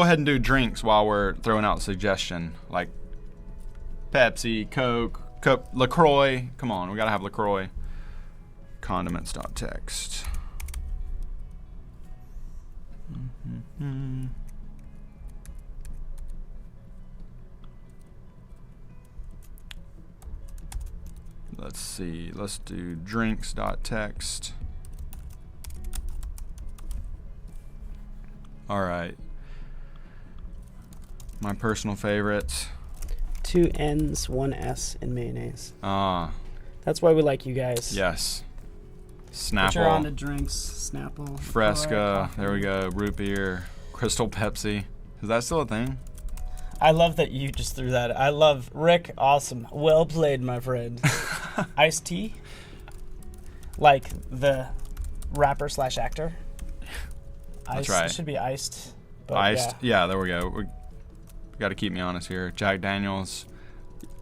ahead and do drinks while we're throwing out suggestion. Like Pepsi, Coke, LaCroix. Come on, we got to have LaCroix. Condiments.txt. Let's see. Let's do drinks.txt. All right. My personal favorites. 2 N's, 1 S in mayonnaise. Ah, That's why we like you guys. yes. But you're on to Snapple, drinks, Snapple. Fresca. LaCroix, There we go. Root beer, Crystal Pepsi. Is that still a thing? I love that you just threw that. I love Rick. Awesome. Well played, my friend. Iced tea, like the rapper / actor. That's right. It should be iced. But Iced. Yeah, there we go. We got to keep me honest here. Jack Daniels.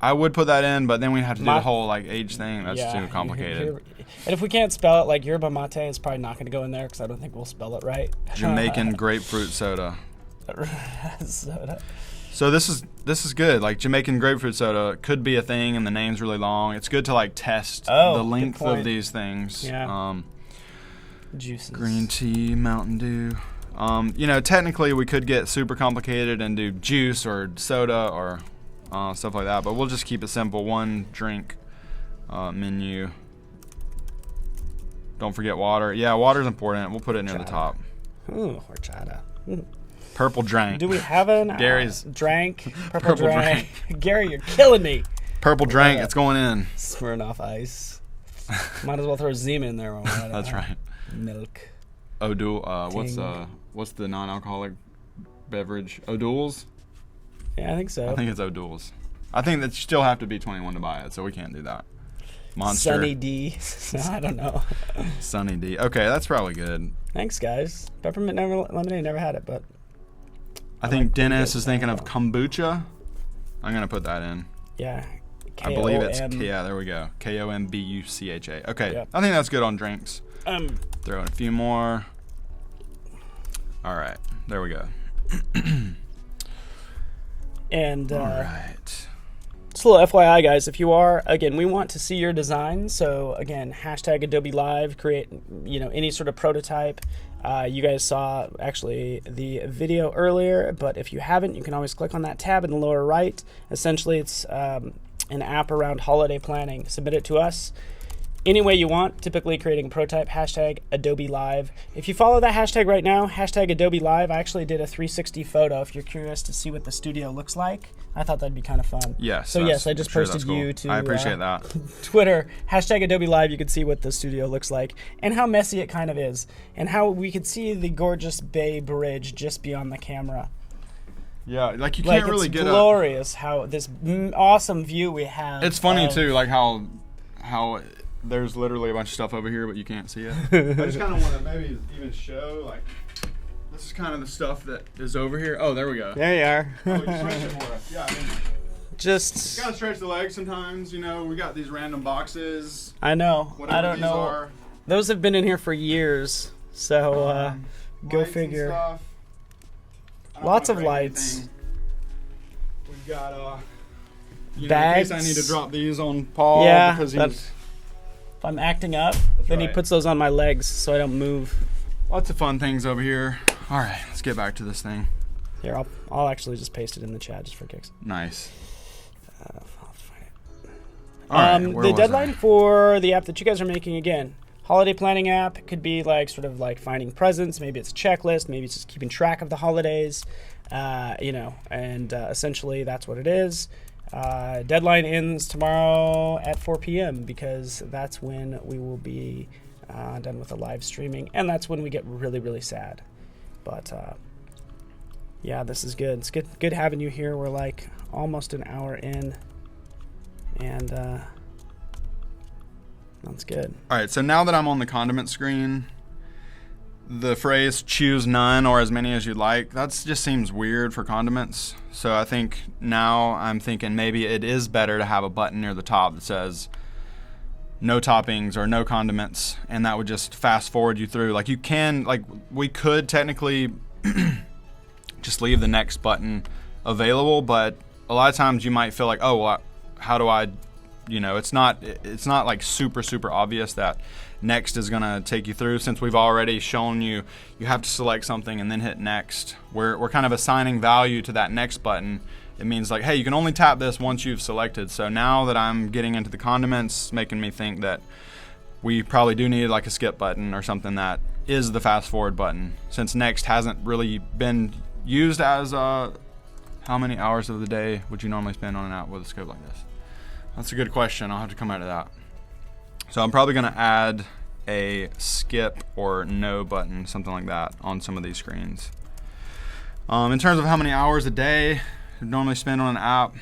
I would put that in, but then we'd have to do the whole like age thing. That's too complicated. And if we can't spell it, like yerba mate is probably not going to go in there because I don't think we'll spell it right. Jamaican grapefruit soda. Soda. So this is good. Like Jamaican grapefruit soda could be a thing, and the name's really long. It's good to like test the length of these things. Yeah. Juices. Green tea, Mountain Dew. You know, technically we could get super complicated and do juice or soda or stuff like that, but we'll just keep it simple. One drink menu. Don't forget water. Yeah, water's important. We'll put it near the top. Ooh, horchata. Purple drank. Do we have an Gary's drank? Purple drank. Gary, you're killing me. Purple drank. It's going in. Smirnoff Ice. Might as well throw Zima in there. That's right. Milk. O'Doul. What's the non-alcoholic beverage? O'Doul's. Yeah, I think so. I think it's O'Doul's. I think that you still have to be 21 to buy it, so we can't do that. Monster. Sunny D. I don't know. Sunny D. Okay, that's probably good. Thanks, guys. Peppermint lemonade, never had it, but I think Dennis is thinking of kombucha. I'm gonna put that in. yeah. I believe it's K-O-M. yeah. There we go. Kombucha. Okay, Yep. I think that's good on drinks. Throw in a few more. All right, there we go. And All right. just a little FYI, guys, if you are, again, we want to see your design. So again, hashtag Adobe Live, create, any sort of prototype. You guys saw actually the video earlier, but if you haven't, you can always click on that tab in the lower right. Essentially, it's an app around holiday planning. Submit it to us any way you want, typically creating a prototype, hashtag Adobe Live. If you follow that hashtag right now, hashtag Adobe Live, I actually did a 360 photo if you're curious to see what the studio looks like. I thought that'd be kind of fun. Yes. So yes, I just posted you to I appreciate that. Twitter, hashtag Adobe Live. You can see what the studio looks like and how messy it kind of is and how we could see the gorgeous Bay Bridge just beyond the camera. Yeah, like you can't really get glorious how this awesome view we have. It's funny too, like how there's literally a bunch of stuff over here, but you can't see it. I just kind of want to maybe even show, like, this is kind of the stuff that is over here. Oh, there we go. There you are. Oh, you stretch it more. Yeah, I mean, just you gotta stretch the legs sometimes. We got these random boxes. I know. I don't these know. Are. Those have been in here for years, so go figure. Lots of lights. Anything. We've got bags. In case I need to drop these on Paul because he's. If I'm acting up, then right. he puts those on my legs so I don't move. Lots of fun things over here. All right, let's get back to this thing. Here, I'll actually just paste it in the chat just for kicks. Nice. I'll find it. All right, the deadline for the app that you guys are making, again, holiday planning app. It could be like sort of like finding presents. Maybe it's a checklist. Maybe it's just keeping track of the holidays. And essentially that's what it is. Deadline ends tomorrow at 4 p.m. because that's when we will be done with the live streaming, and that's when we get really, really sad. But yeah, this is good. It's good having you here. We're like almost an hour in, and That's good. All right, so now that I'm on the condiment screen, the phrase choose none or as many as you'd like, that just seems weird for condiments. So I think now I'm thinking maybe it is better to have a button near the top that says no toppings or no condiments, and that would just fast forward you through. Like we could technically just leave the next button available, but a lot of times you might feel like, oh, well, how do I, it's not like super obvious that next is gonna take you through, since we've already shown you have to select something and then hit next. We're kind of assigning value to that next button. It means like, hey, you can only tap this once you've selected. So now that I'm getting into the condiments, making me think that we probably do need like a skip button or something that is the fast forward button, since next hasn't really been used as how many hours of the day would you normally spend on an app with a scope like this? That's a good question. I'll have to come out of that. So I'm probably gonna add a skip or no button, something like that, on some of these screens. In terms of how many hours a day you normally spend on an app,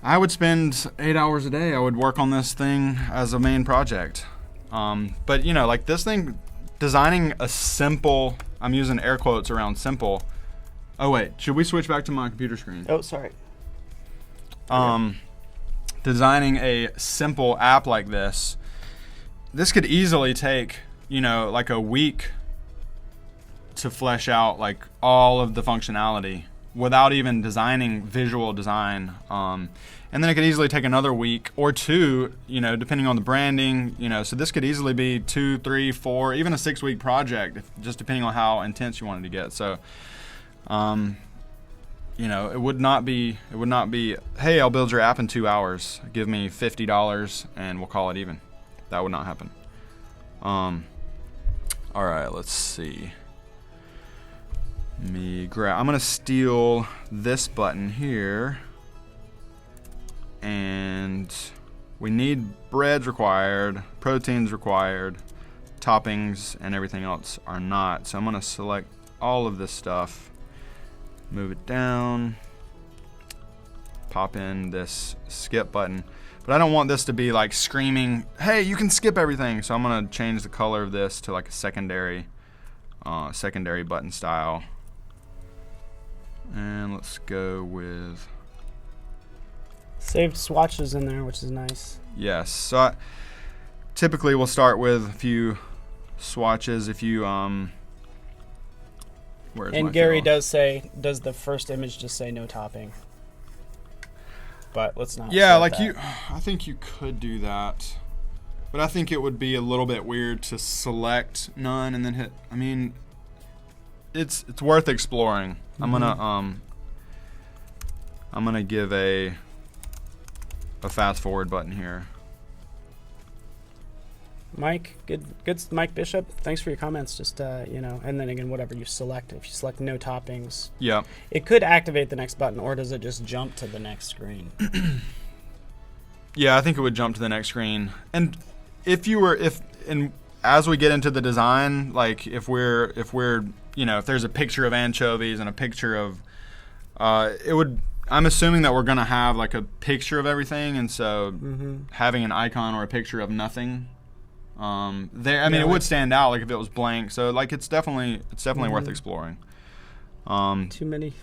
I would spend 8 hours a day. I would work on this thing as a main project. But like this thing, designing a simple, I'm using air quotes around simple. Oh wait, should we switch back to my computer screen? Oh, sorry. Designing a simple app like this could easily take, like a week to flesh out like all of the functionality without even designing visual design. And then it could easily take another week or two, depending on the branding, so this could easily be 2, 3, 4, even a 6-week project, just depending on how intense you wanted to get. So, it would not be, hey, I'll build your app in 2 hours. Give me $50 and we'll call it even. That would not happen. All right, let's see. I'm gonna steal this button here, and we need breads required, proteins required, toppings and everything else are not. So I'm gonna select all of this stuff, move it down, pop in this skip button. But I don't want this to be like screaming, hey, you can skip everything. So I'm gonna change the color of this to like a secondary button style. And let's go with saved swatches in there, which is nice. Yes. So typically we'll start with a few swatches. If you and Gary does the first image just say no topping? But let's not. Yeah, like that. I think you could do that, but I think it would be a little bit weird to select none and then hit. I mean, it's worth exploring. Mm-hmm. I'm gonna give a fast forward button here. Mike, good, Mike Bishop. Thanks for your comments. Just and then again, whatever you select. If you select no toppings, yeah, it could activate the next button, or does it just jump to the next screen? Yeah, I think it would jump to the next screen. And as we get into the design, like if there's a picture of anchovies and a picture of, I'm assuming that we're gonna have like a picture of everything, and so having an icon or a picture of nothing. It would stand out like if it was blank. So like it's definitely worth exploring. Too many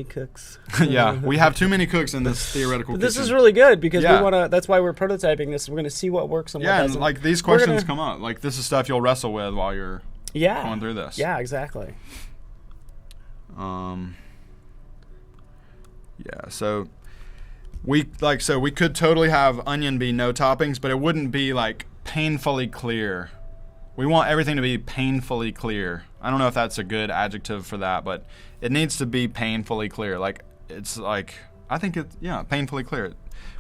cooks. Yeah, we have too many cooks in this theoretical kitchen. This is really good because we want to. That's why we're prototyping this. We're going to see what works and what doesn't. And like these questions come up. Like this is stuff you'll wrestle with while you're going through this. Yeah, exactly. Yeah, so we could totally have onion be no toppings, but it wouldn't be like painfully clear. We want everything to be painfully clear. I don't know if that's a good adjective for that, but it needs to be painfully clear. Like it's like painfully clear.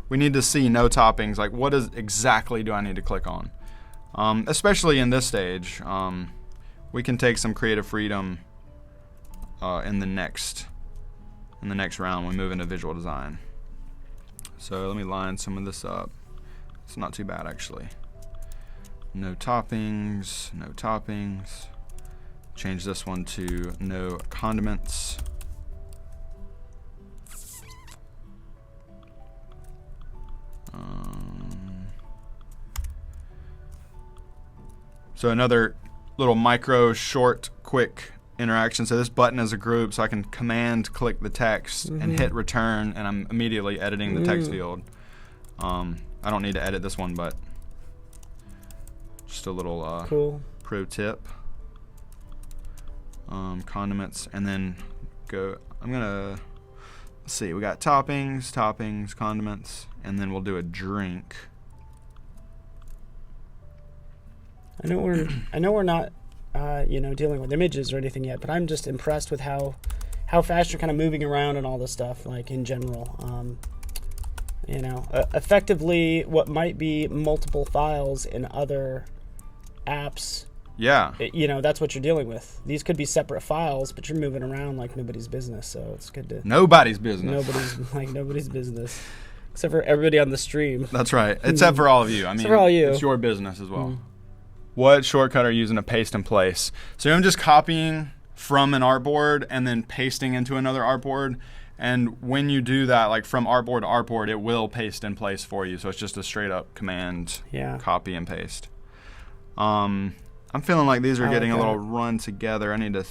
We need to see no toppings. Like what exactly do I need to click on? Especially in this stage, we can take some creative freedom in the next round when we move into visual design. So let me line some of this up. It's not too bad actually. No toppings, no toppings. Change this one to no condiments. So another little micro, short, quick interaction. So this button is a group, so I can command click the text and hit return, and I'm immediately editing the text field. I don't need to edit this one, but just a little cool pro tip. Condiments, and then I'm gonna, let's see, we got toppings, condiments, and then we'll do a drink. I know we're not dealing with images or anything yet, but I'm just impressed with how fast you're kind of moving around and all this stuff, like in general. Effectively what might be multiple files in other apps. Yeah. That's what you're dealing with. These could be separate files, but you're moving around like nobody's business, so it's good to... Nobody's business. Nobody's business. Except for everybody on the stream. That's right. Except for all of you. I mean, for all you. It's your business as well. What shortcut are you using to paste in place? So I'm just copying from an artboard and then pasting into another artboard. And when you do that, like from artboard to artboard, it will paste in place for you. So it's just a straight up command, copy and paste. I'm feeling like these are getting a little run together. I need to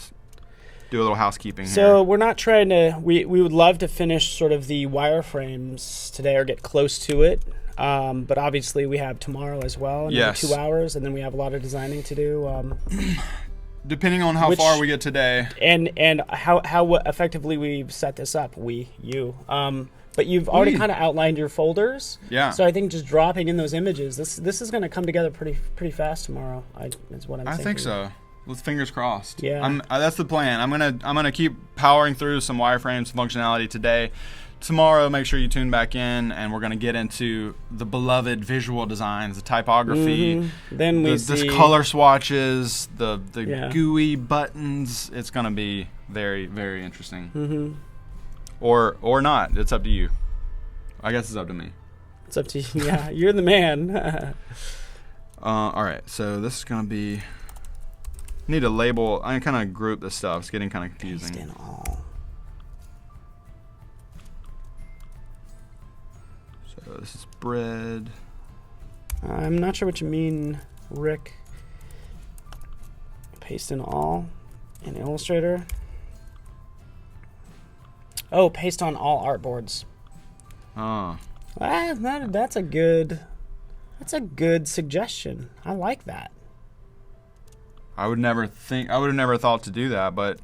do a little housekeeping here. So we're not trying to, we would love to finish sort of the wireframes today or get close to it. But obviously we have tomorrow as well, another 2 hours, and then we have a lot of designing to do. Depending on how far we get today. And how effectively we've set this up, you. But you've already kind of outlined your folders. Yeah. So I think just dropping in those images, this is going to come together pretty fast tomorrow. Is what I'm thinking. I think so. With fingers crossed. Yeah. That's the plan. I'm gonna keep powering through some wireframes functionality today. Tomorrow, make sure you tune back in, and we're gonna get into the beloved visual designs, the typography, then the color swatches, the GUI buttons. It's gonna be very, very interesting. Or not. It's up to you. I guess it's up to me. It's up to you. Yeah, you're the man. All right. So this is gonna be. Need a label. I kind of group this stuff. It's getting kind of confusing. Paste in all. So this is bread. I'm not sure what you mean, Rick. Paste in all in Illustrator. Oh, paste on all artboards. Oh. That's a good suggestion. I like that. I would have never thought to do that, but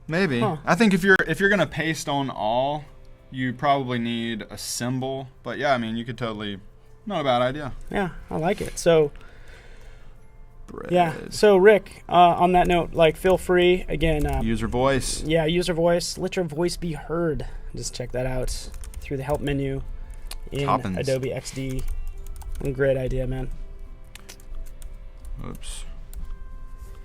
maybe. Huh. I think if you're gonna paste on all, you probably need a symbol. But yeah, I mean, you could totally. Not a bad idea. Yeah, I like it. So. Bread. Yeah. So Rick, on that note, feel free again. User voice. Yeah, user voice. Let your voice be heard. Just check that out through the help menu in Toppings. Adobe XD. Great idea, man. Oops.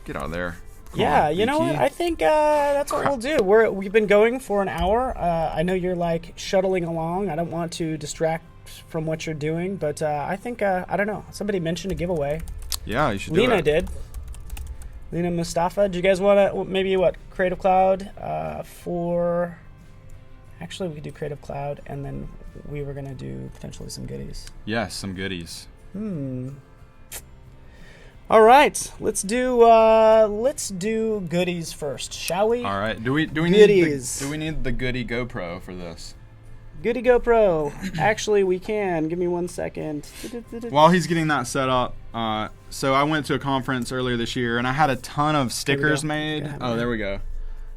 Get out of there. Yeah, you know what? I think that's what we'll do. We've been going for an hour. I know you're shuttling along. I don't want to distract from what you're doing, but I think I don't know. Somebody mentioned a giveaway. Yeah, you should do it. Lena did. Lena Mustafa. Do you guys want to maybe Creative Cloud for? Actually, we could do Creative Cloud, and then we were gonna do potentially some goodies. Yes, some goodies. All right, let's do goodies first, shall we? All right. Do we goodies. need the Goody GoPro for this? Goody GoPro. Actually, we can. Give me 1 second. While he's getting that set up, so I went to a conference earlier this year, and I had a ton of stickers made. Oh, there we go.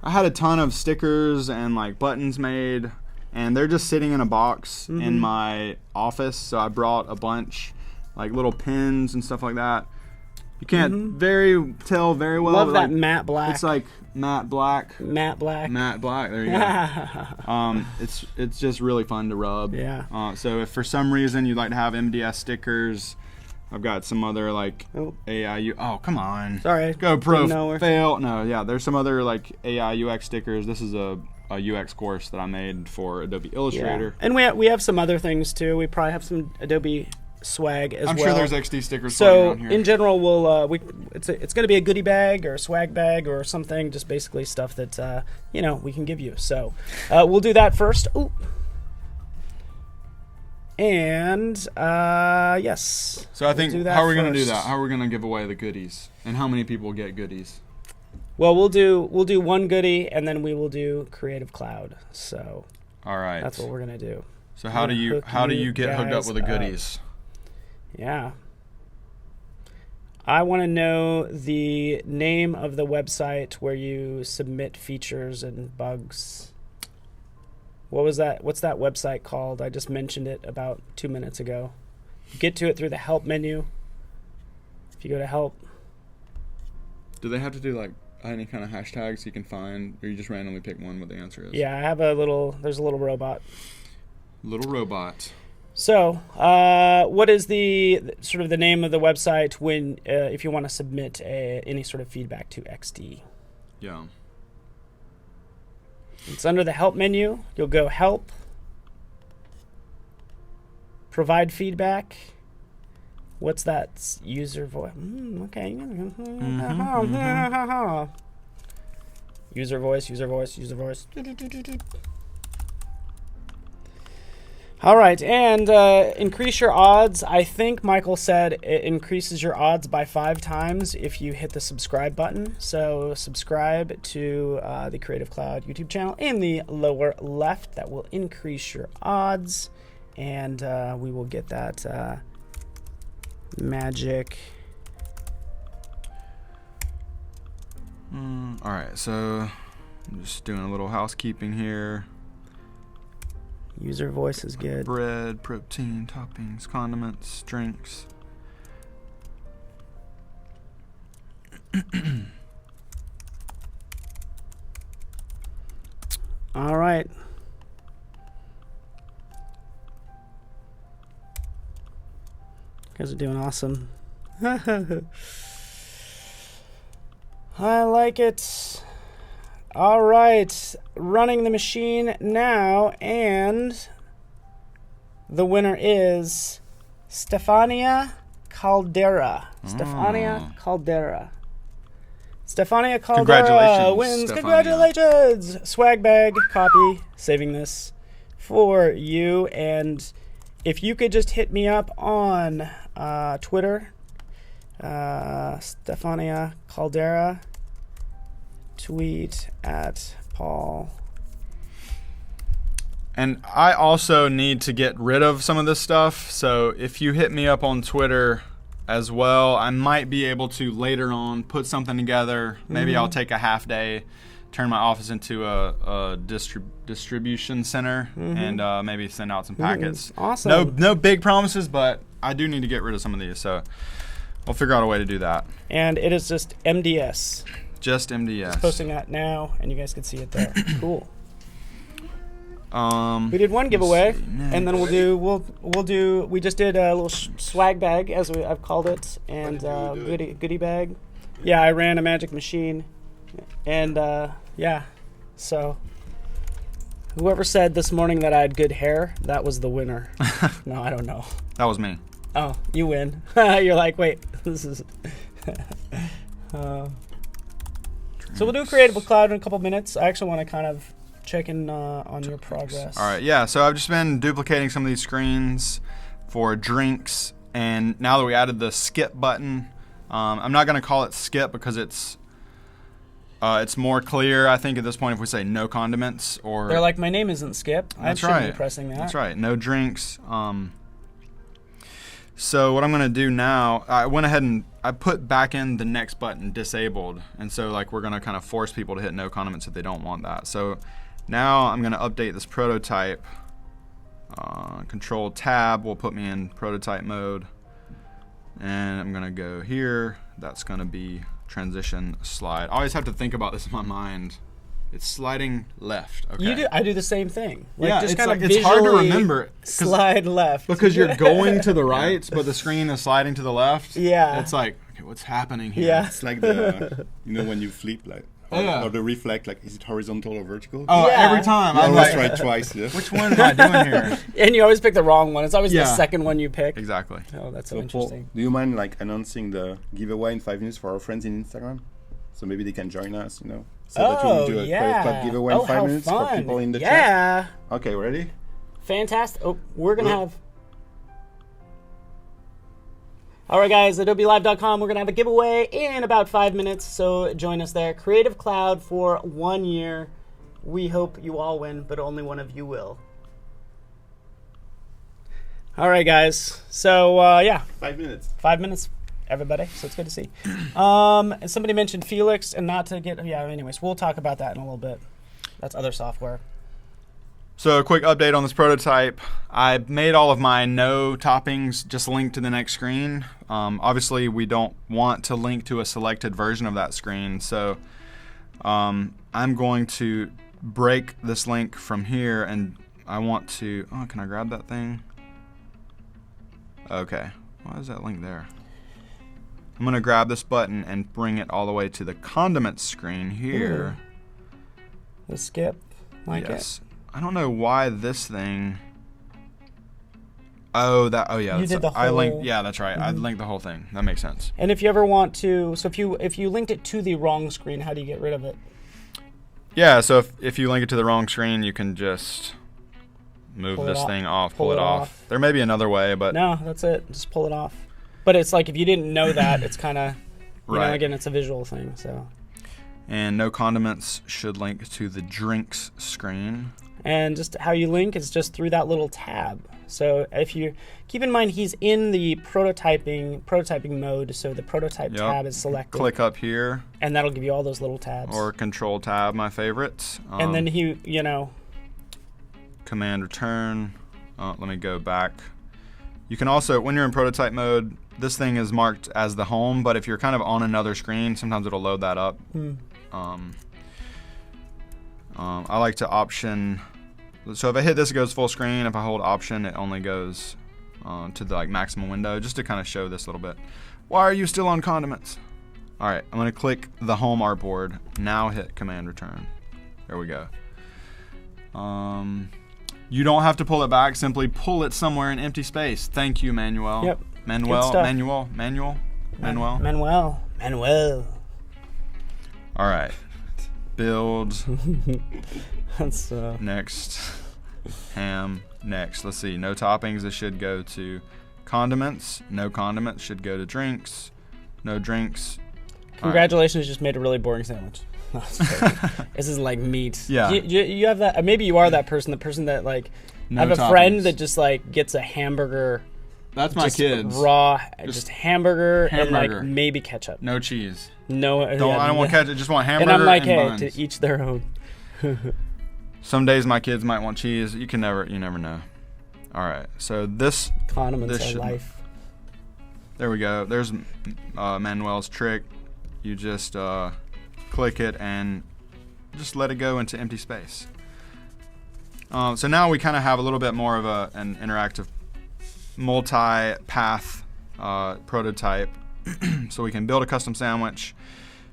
I had a ton of stickers and buttons made, and they're just sitting in a box in my office. So I brought a bunch, little pins and stuff like that. You can't tell very well. Love that matte black. It's matte black. Matte black. Matte black. There you go. It's just really fun to rub. Yeah. So if for some reason you'd like to have MDS stickers, I've got some other AIU. Oh, come on. Sorry. GoPro fail. No, yeah. There's some other AI UX stickers. This is a UX course that I made for Adobe Illustrator. Yeah. And we have some other things too. We probably have some Adobe swag as well. I'm sure there's XD stickers. So on here. in general, we'll it's going to be a goodie bag or a swag bag or something, just basically stuff that we can give you. So we'll do that first. Ooh. And yes. So I think, do that how are we going to do first. that? How are we going to give away the goodies? And how many people get goodies? Well, we'll do one goodie, and then we will do Creative Cloud. So All right. that's what we're gonna do. So how do you get hooked up with the guys goodies? Yeah. I want to know the name of the website where you submit features and bugs. What was that? What's that website called? I just mentioned it about 2 minutes ago. Get to it through the help menu. If you go to help. Do they have to do like any kind of hashtags you can find, or you just randomly pick one what the answer is? Yeah, I have there's a little robot. Little robot. So, what is the sort of the name of the website when if you want to submit any sort of feedback to XD? Yeah. It's under the help menu. You'll go help, provide feedback. What's that? User voice. Okay. User voice. All right, and increase your odds. I think Michael said it increases your odds by 5 times if you hit the subscribe button. So subscribe to the Creative Cloud YouTube channel in the lower left. That will increase your odds, and we will get that magic. All right, so I'm just doing a little housekeeping here. User voice is good. Bread, protein, toppings, condiments, drinks. All right. You guys are doing awesome. I like it. All right, running the machine now, and the winner is Stefania Caldera. Stefania Caldera. Stefania Caldera Congratulations, wins. Stefania. Congratulations! Swag bag copy. Saving this for you. And if you could just hit me up on Twitter, Stefania Caldera. Tweet at Paul. And I also need to get rid of some of this stuff. So if you hit me up on Twitter as well, I might be able to later on put something together. Maybe I'll take a half day, turn my office into a distribution center, and maybe send out some packets. Awesome. No big promises, but I do need to get rid of some of these. So I'll figure out a way to do that. And it is just MDS. Just MDS. Posting that now, and you guys can see it there. Cool. We did one giveaway, and then we'll do. We just did a little swag bag, as I've called it, and goodie bag. Yeah, I ran a magic machine, and yeah. So whoever said this morning that I had good hair, that was the winner. No, I don't know. That was me. Oh, you win. You're like, wait, this is. So we'll do Creative Cloud in a couple minutes. I actually want to kind of check in on your progress. All right, yeah. So I've just been duplicating some of these screens for drinks, and now that we added the skip button, I'm not going to call it skip because it's more clear, I think, at this point if we say no condiments or. They're like, my name isn't Skip. I shouldn't be pressing that. That's right. No drinks. So what I'm going to do now, I went ahead and I put back in the next button disabled. And so like we're going to kind of force people to hit no condiments if they don't want that. So now I'm going to update this prototype. Control tab will put me in prototype mode. And I'm going to go here. That's going to be transition slide. I always have to think about this in my mind. It's sliding left. Okay. You do. I do the same thing. Like, yeah, just it's kind like of it's hard to remember. Slide left Because you're going to the right, but the screen is sliding to the left. Yeah. It's like, okay, what's happening here? Yeah. It's like the, when you flip, like, Yeah. or the reflect, like, is it horizontal or vertical? Oh, Yeah. every time. You I'm always like, try twice, yeah. which one am I doing here? And you always pick the wrong one. It's always the Yeah. second one you pick. Exactly. Oh, that's so So, Paul, interesting. do you mind, like, announcing the giveaway in 5 minutes for our friends in Instagram? So maybe they can join us, So that we will do a Creative Cloud giveaway in 5 minutes for people in the chat. Yeah. Okay, ready? Fantastic. Oh, we're going to have... All right, guys, AdobeLive.com. We're going to have a giveaway in about 5 minutes, so join us there. Creative Cloud for 1 year. We hope you all win, but only one of you will. All right, guys. So, 5 minutes. 5 minutes, everybody. So it's good to see. And somebody mentioned Felix, and not to get... Yeah, anyways, we'll talk about that in a little bit. That's other software. So a quick update on this prototype. I made all of my no toppings just linked to the next screen. Obviously, we don't want to link to a selected version of that screen. So I'm going to break this link from here, and I want to... Oh, can I grab that thing? Okay. Why is that link there? I'm going to grab this button and bring it all the way to the condiments screen here. Ooh. The skip. Like yes. I don't know why this thing. Oh, that. Oh, yeah. You did the whole. I linked. Yeah, that's right. I linked the whole thing. That makes sense. And if you ever want to, so if you linked it to the wrong screen, how do you get rid of it? Yeah. So if you link it to the wrong screen, you can just move this thing off, pull it off. There may be another way, but no, that's it. Just pull it off. But it's like if you didn't know that, it's kind of, you know, again, it's a visual thing. So. And no condiments should link to the drinks screen. And just how you link is just through that little tab. So if you keep in mind, he's in the prototyping mode. So the prototype tab is selected. Click up here, and that'll give you all those little tabs. Or Control Tab, my favorite. And then Command Return. Let me go back. You can also, when you're in prototype mode, this thing is marked as the home. But if you're kind of on another screen, sometimes it'll load that up. I like to option. So if I hit this, it goes full screen. If I hold Option, it only goes to the maximum window, just to kind of show this a little bit. Why are you still on condiments? All right, I'm going to click the home artboard. Now hit Command Return. There we go. You don't have to pull it back. Simply pull it somewhere in empty space. Thank you, Manuel. Yep. Manuel. All right. Build. That's next. Ham. Next. Let's see. No toppings. This should go to condiments. No condiments should go to drinks. No drinks. Congratulations, you just made a really boring sandwich. This is like meat. Yeah. You have that. Maybe you are that person. The person that like. No I have toppings. A friend that just like gets a hamburger. That's my kids. Raw, just hamburger and like maybe ketchup. No cheese. No. I don't want ketchup. Just want hamburger and I'm like, hey, buns. to each their own. Some days my kids might want cheese. You never know. All right. So this condiments are life. There we go. There's Manuel's trick. You just click it and just let it go into empty space. So now we kind of have a little bit more of an interactive multi-path prototype. So we can build a custom sandwich,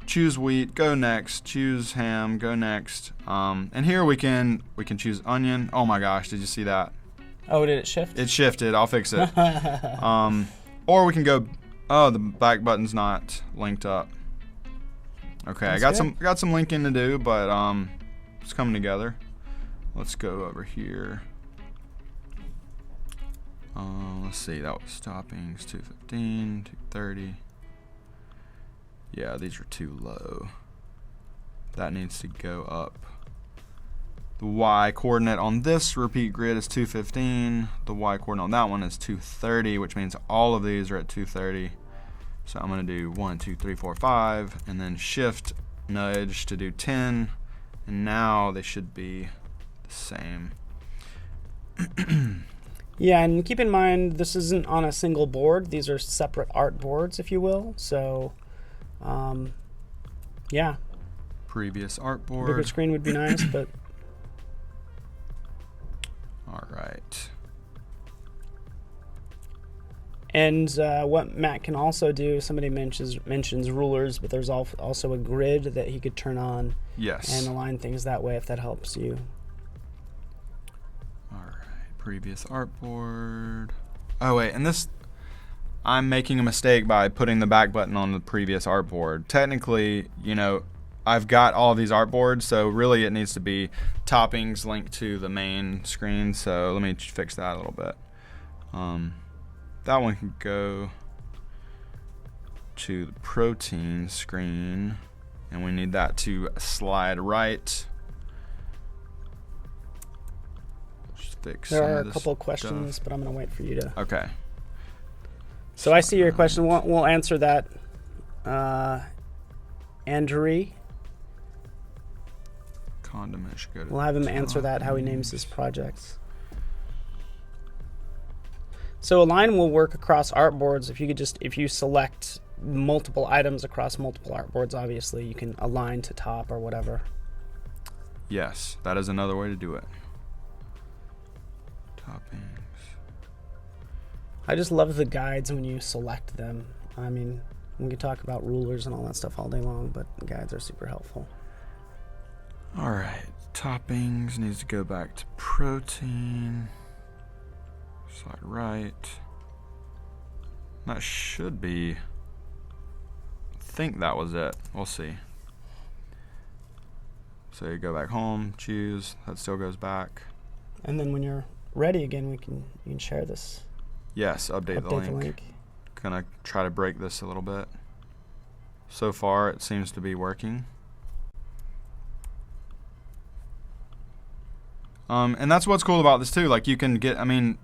choose wheat, go next, choose ham, go next. And here we can choose onion. Oh my gosh, did you see that? Oh, did it shift? It shifted. I'll fix it. Or we can go. Oh, the back button's not linked up. Okay, I got some linking to do, but it's coming together. Let's go over here. Let's see, that was toppings, 215, 230. Yeah, these are too low. That needs to go up. The Y coordinate on this repeat grid is 215. The Y coordinate on that one is 230, which means all of these are at 230. So I'm going to do 1, 2, 3, 4, 5, and then shift nudge to do 10. And now they should be the same. Yeah, and keep in mind, this isn't on a single board. These are separate art boards, if you will. So, yeah. Previous artboard. Bigger screen would be nice, but... All right. And what Matt can also do, somebody mentions rulers, but there's also a grid that he could turn on. Yes. And align things that way if that helps you. All right. Previous artboard. Oh, wait. And this, I'm making a mistake by putting the back button on the previous artboard. Technically, I've got all of these artboards, so really it needs to be toppings linked to the main screen. So let me fix that a little bit. That one can go. to the protein screen, and we need that to slide right. Just fix There some are of a this couple of questions, stuff. but I'm going to wait for you to. Okay. So I see your question. We'll answer that. Andrew, Condiment should go to we'll have him answer that, how he toppings. names his projects. So Align will work across artboards. If you select multiple items across multiple artboards, obviously you can align to top or whatever. Yes, that is another way to do it. Toppings. I just love the guides when you select them. I mean, we can talk about rulers and all that stuff all day long, but the guides are super helpful. All right, toppings needs to go back to protein. Slide right. That should be. I think that was it. We'll see. So you go back home, choose. That still goes back. And then when you're ready again, you can share this. Yes, update the link. Gonna try to break this a little bit. So far, it seems to be working. And that's what's cool about this too. Like you can get, I mean,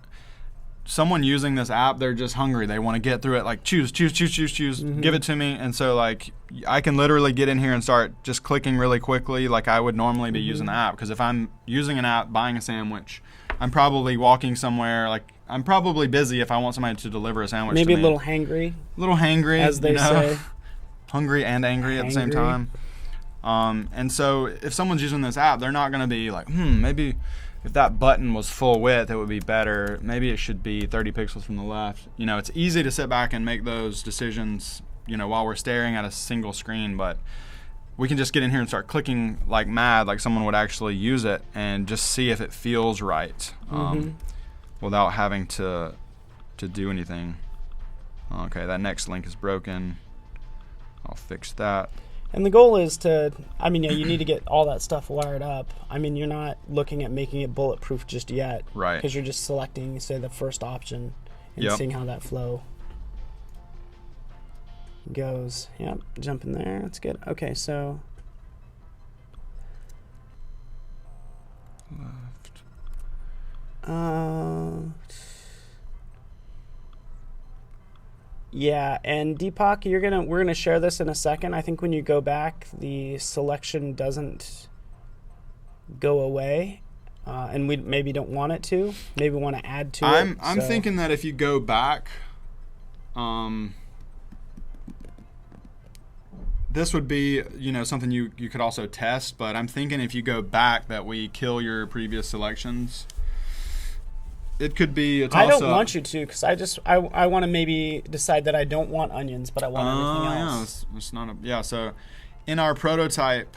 someone using this app, they're just hungry. They want to get through it. Like choose, Mm-hmm. give it to me. And so like I can literally get in here and start just clicking really quickly like I would normally be using the app. Because if I'm using an app, buying a sandwich, I'm probably walking somewhere. Like I'm probably busy if I want somebody to deliver a sandwich Maybe to me. a little hangry. A little hangry, as they say. Hungry and angry at the same time. And so if someone's using this app, they're not going to be like, maybe if that button was full width, it would be better. Maybe it should be 30 pixels from the left. You know, it's easy to sit back and make those decisions, you know, while we're staring at a single screen, but we can just get in here and start clicking like mad, like someone would actually use it, and just see if it feels right without having to do anything. Okay, that next link is broken. I'll fix that. And the goal is to, I mean, you need to get all that stuff wired up. I mean, you're not looking at making it bulletproof just yet. Right. Because you're just selecting, say, the first option and seeing how that flow goes. Yep, jump in there. That's good. Okay, so. Left. Yeah, and Deepak, we're gonna share this in a second. I think when you go back, the selection doesn't go away, and we maybe don't want it to. Maybe want to add to it. I'm thinking that if you go back, this would be, you know, something you could also test. But I'm thinking if you go back, that we kill your previous selections. It could be. I don't want you to, because I want to maybe decide that I don't want onions, but I want everything else. Yeah, it's not so in our prototype,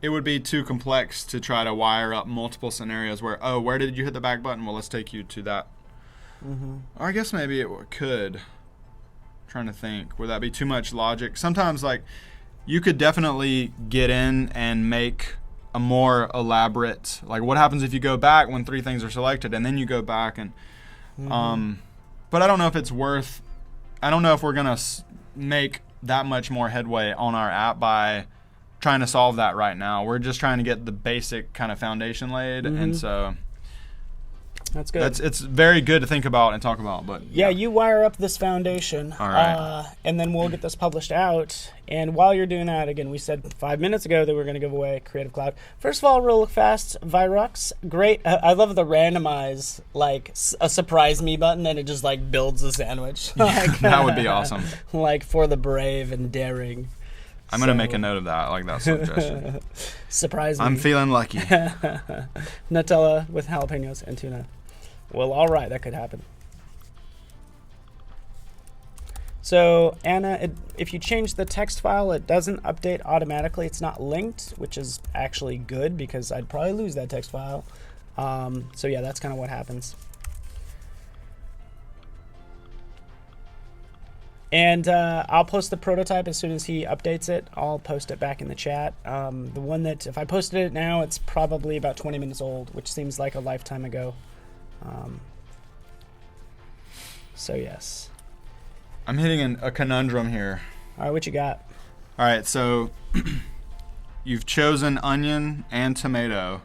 it would be too complex to try to wire up multiple scenarios where, where did you hit the back button? Well, let's take you to that. Or I guess maybe it could. I'm trying to think. Would that be too much logic? Sometimes, like, you could definitely get in and make a more elaborate, like what happens if you go back when 3 things are selected and then you go back and but I don't know if it's worth, I don't know if we're gonna make that much more headway on our app by trying to solve that right now. We're just trying to get the basic kind of foundation laid, and so that's good. It's very good to think about and talk about. But yeah, you wire up this foundation, all right, and then we'll get this published out. And while you're doing that, again, we said 5 minutes ago that we're going to give away Creative Cloud. First of all, real fast, Virux, great. I love the randomize, like a surprise me button, and it just like builds a sandwich. Like, that would be awesome. Like for the brave and daring. I'm going to make a note of that, like that suggestion. Surprise me. I'm feeling lucky. Nutella with jalapenos and tuna. Well, all right, that could happen. So, Anna, if you change the text file, it doesn't update automatically. It's not linked, which is actually good because I'd probably lose that text file. So, yeah, that's kind of what happens. And I'll post the prototype as soon as he updates it. I'll post it back in the chat. The one that, if I posted it now, it's probably about 20 minutes old, which seems like a lifetime ago. So yes. I'm hitting a conundrum here. All right, what you got? All right, so you've chosen onion and tomato,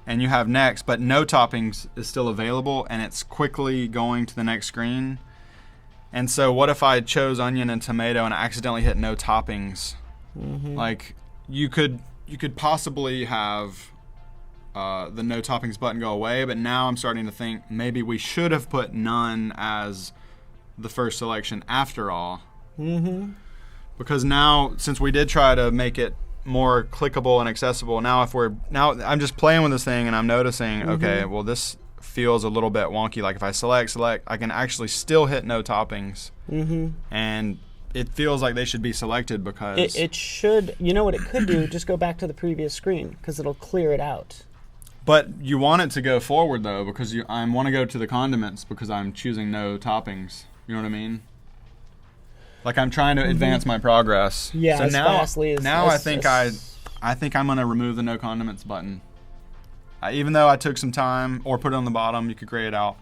and you have next, but no toppings is still available, and it's quickly going to the next screen. And so what if I chose onion and tomato and I accidentally hit no toppings? Mm-hmm. Like, you could possibly have the no toppings button go away, but now I'm starting to think maybe we should have put none as the first selection after all. Mm-hmm. Because now, since we did try to make it more clickable and accessible, now I'm just playing with this thing and I'm noticing, okay, well, this feels a little bit wonky. Like if I select, I can actually still hit no toppings. Mm-hmm. And it feels like they should be selected because it should. You know what it could do? Just go back to the previous screen because it'll clear it out. But you want it to go forward though, because I want to go to the condiments because I'm choosing no toppings. You know what I mean? Like I'm trying to advance my progress. Yeah. So as fastly as, I think I'm gonna remove the no condiments button. Even though I took some time, or put it on the bottom, you could gray it out.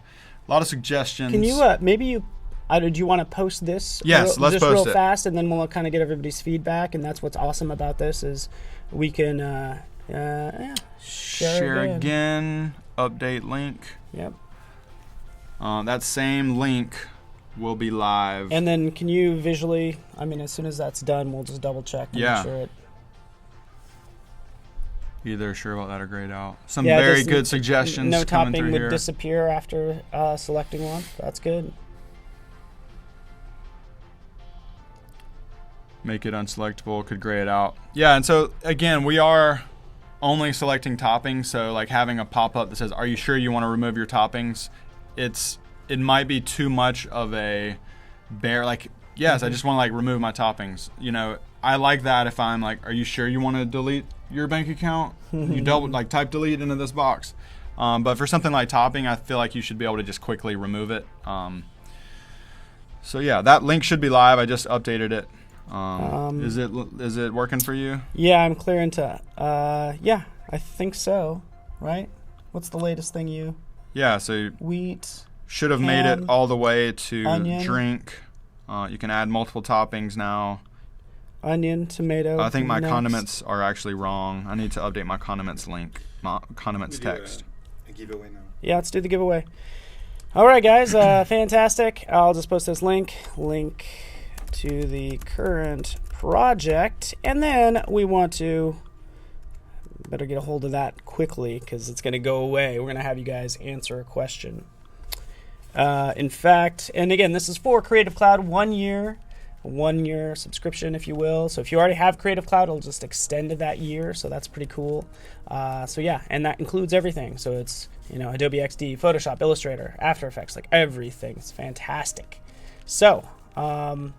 A lot of suggestions. Can you maybe you? Do you want to post this? Yes, let's just post real it fast, and then we'll kind of get everybody's feedback. And that's what's awesome about this is we can share again. Update link. Yep. That same link will be live. And then can you visually? I mean, as soon as that's done, we'll just double check and make sure it. Either sure about that or grayed out. Some very good suggestions no coming topping through would here. disappear after selecting one. That's good. Make it unselectable, could gray it out. Yeah, and so again, we are only selecting toppings, so like having a pop-up that says, are you sure you want to remove your toppings? It might be too much of a like, yes, I just want to like remove my toppings. You know, I like that if I'm like, are you sure you want to delete your bank account? You type delete into this box. But for something like topping, I feel like you should be able to just quickly remove it. So yeah, that link should be live. I just updated it. Is it working for you? Yeah, I'm clearing to. Yeah, I think so. Right? What's the latest thing you? Yeah, so wheat. Should have made it all the way to onion. Drink. You can add multiple toppings now. Onion, tomato. I think my condiments are actually wrong. I need to update my condiments link, my condiments text. A giveaway now. Yeah, let's do the giveaway. All right, guys, fantastic. I'll just post this link to the current project, and then we want to better get a hold of that quickly because it's going to go away. We're going to have you guys answer a question. In fact, and again, this is for Creative Cloud, 1 year. A 1 year subscription, if you will. So if you already have Creative Cloud, it'll just extend to that year. So that's pretty cool. So yeah, and that includes everything. So it's, Adobe XD, Photoshop, Illustrator, After Effects, like everything. It's fantastic. So actually,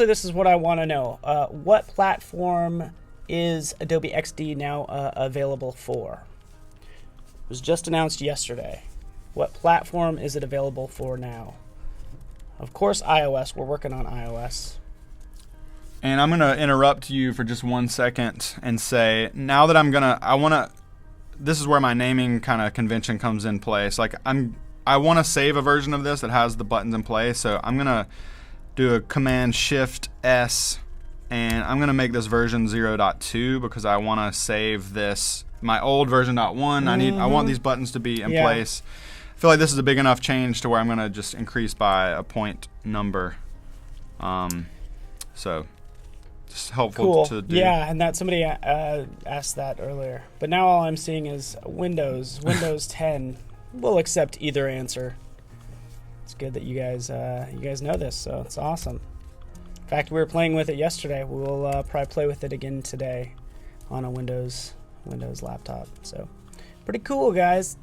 this is what I want to know. What platform is Adobe XD now available for? It was just announced yesterday. What platform is it available for now? Of course, iOS. We're working on iOS. And I'm going to interrupt you for just 1 second and say, now that this is where my naming kind of convention comes in place. Like I want to save a version of this that has the buttons in place. So I'm going to do a Command Shift S, and I'm going to make this version 0.2 because I want to save this, my old version .1. I want these buttons to be in place. I feel like this is a big enough change to where I'm going to just increase by a point number. So just helpful to do. Yeah, and that somebody asked that earlier. But now all I'm seeing is Windows 10 will accept either answer. It's good that you guys know this, so it's awesome. In fact, we were playing with it yesterday. We'll probably play with it again today on a Windows laptop. So pretty cool, guys.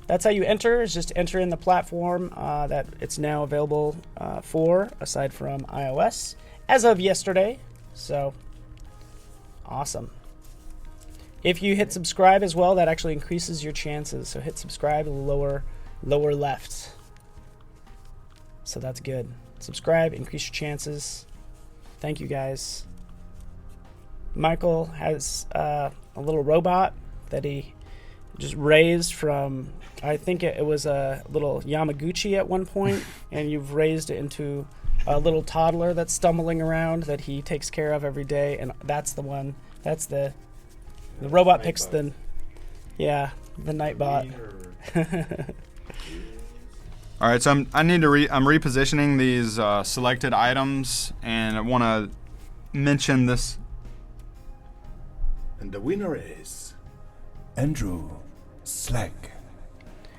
That's how you enter, is just enter in the platform that it's now available for, aside from iOS, as of yesterday. So, awesome. If you hit subscribe as well, that actually increases your chances. So hit subscribe, lower left. So that's good. Subscribe, increase your chances. Thank you, guys. Michael has a little robot that he just raised from, I think it was a little Yamaguchi at one point, and you've raised it into a little toddler that's stumbling around that he takes care of every day, and that's the one. That's the robot picks the Nightbot. All right, so I'm repositioning these selected items, and I want to mention this. And the winner is Andrew Slag.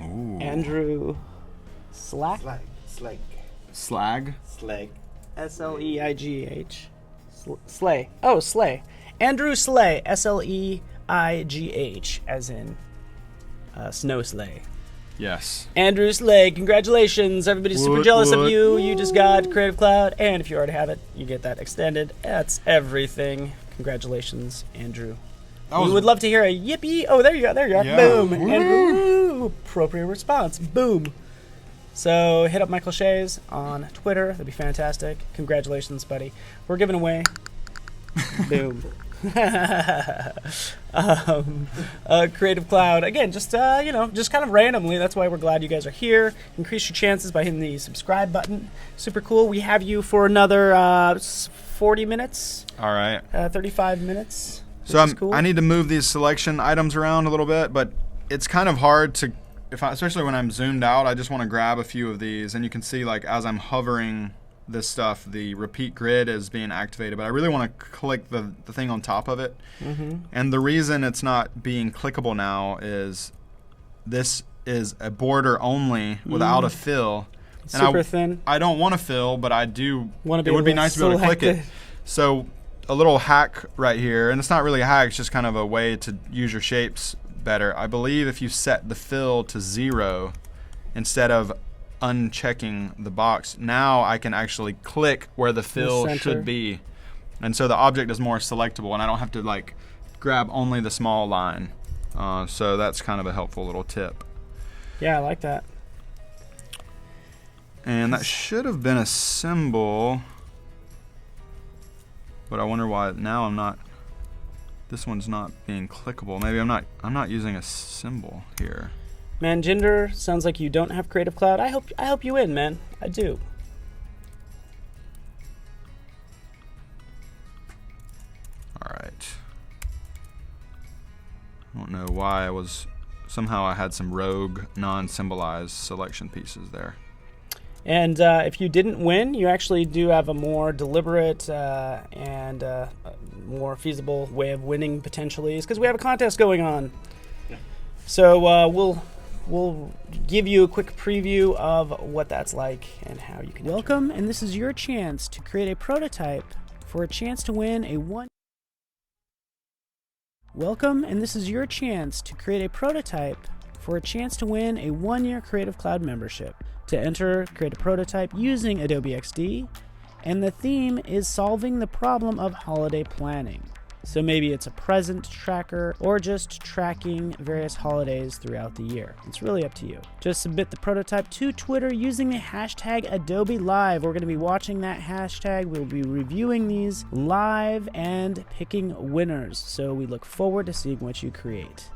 Ooh. Andrew Slack? Slag. Slag? Slag. S-L-E-I-G-H. Slay. Oh, Slay. Andrew Slay. S-L-E-I-G-H. As in snow sleigh. Yes. Andrew Slay, congratulations. Everybody's super jealous of you. You just got Creative Cloud, and if you already have it, you get that extended. That's everything. Congratulations, Andrew. We would love to hear a yippee. Oh, there you go. There you are. Yeah. Boom. Andrew. Appropriate response. Boom. So hit up Michael Shays on Twitter. That'd be fantastic. Congratulations, buddy. We're giving away. Boom. Creative Cloud again, just just kind of randomly. That's why we're glad you guys are here. Increase your chances by hitting the subscribe button. Super cool. We have you for another 40 minutes. All right. 35 minutes. So cool. I need to move these selection items around a little bit, but it's kind of hard to, especially when I'm zoomed out. I just want to grab a few of these, and you can see like as I'm hovering this stuff, the repeat grid is being activated, but I really want to click the thing on top of it. Mm-hmm. And the reason it's not being clickable now is this is a border only without a fill. And super thin. I don't want to fill, but I do. Want to it would be nice to be able to click it. So a little hack right here, and it's not really a hack, it's just kind of a way to use your shapes better. I believe if you set the fill to 0 instead of unchecking the box, now I can actually click where the fill should be, and so the object is more selectable, and I don't have to like grab only the small line. So that's kind of a helpful little tip. Yeah, I like that. And that should have been a symbol, but I wonder why now I'm not. This one's not being clickable. Maybe I'm not using a symbol here. Man, Jinder, sounds like you don't have Creative Cloud. I hope you win, man. I do. All right. I don't know why somehow I had some rogue non-symbolized selection pieces there. And if you didn't win, you actually do have a more deliberate and more feasible way of winning potentially. It's because we have a contest going on. Yeah. So we'll give you a quick preview of what that's like and how you can. Welcome, and this is your chance to create a prototype for a chance to win a one. Welcome, and this is your chance to create a prototype for a chance to win a 1-year Creative Cloud membership. To enter, create a prototype using Adobe XD, and the theme is solving the problem of holiday planning. So maybe it's a present tracker or just tracking various holidays throughout the year. It's really up to you. Just submit the prototype to Twitter using the hashtag Adobe Live. We're going to be watching that hashtag. We'll be reviewing these live and picking winners. So we look forward to seeing what you create.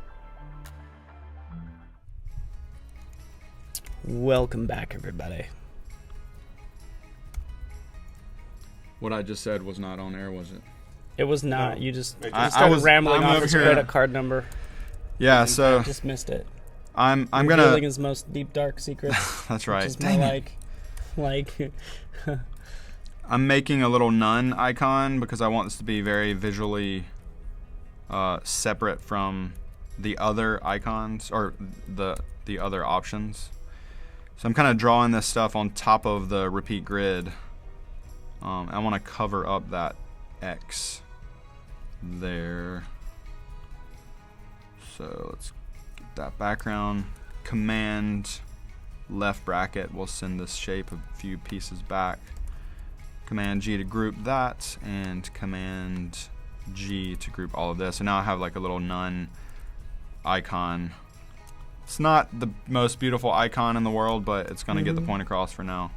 Welcome back, everybody. What I just said was not on air, was it? It was not. No. You just I started rambling off over his here. credit card number. Yeah, so I just missed it. I'm Revealing gonna. his most deep dark secrets. That's right. Which is more like. I'm making a little none icon because I want this to be very visually separate from the other icons or the other options. So I'm kind of drawing this stuff on top of the repeat grid. I want to cover up that X there. So let's get that background. Command left bracket will send this shape a few pieces back. Command G to group that, and Command G to group all of this. So now I have like a little none icon. It's not the most beautiful icon in the world, but it's going to get the point across for now.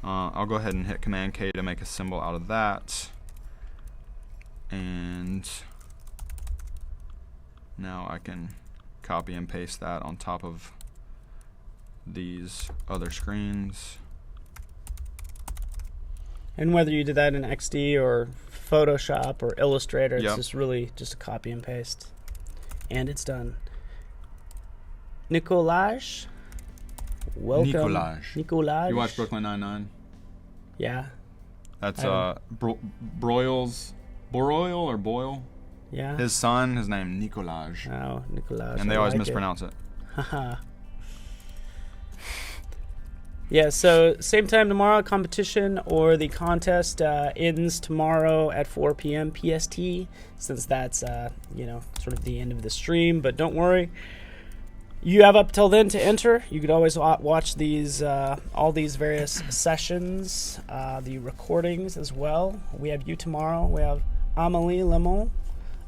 I'll go ahead and hit Command K to make a symbol out of that. And now I can copy and paste that on top of these other screens. And whether you did that in XD or Photoshop or Illustrator, it's Yep. just really just a copy and paste. And it's done. Nicolaj, welcome. Nicolaj. You watch Brooklyn Nine-Nine? Yeah. That's Broyles, Broyle or Boyle? Yeah. His son, his name Nicolaj. Oh, Nicolaj. And they always mispronounce it. Haha. Yeah, so same time tomorrow, competition or the contest ends tomorrow at 4 p.m. PST, since that's, sort of the end of the stream. But don't worry, you have up till then to enter. You could always watch these, all these various sessions, the recordings as well. We have you tomorrow. We have Amélie Lemon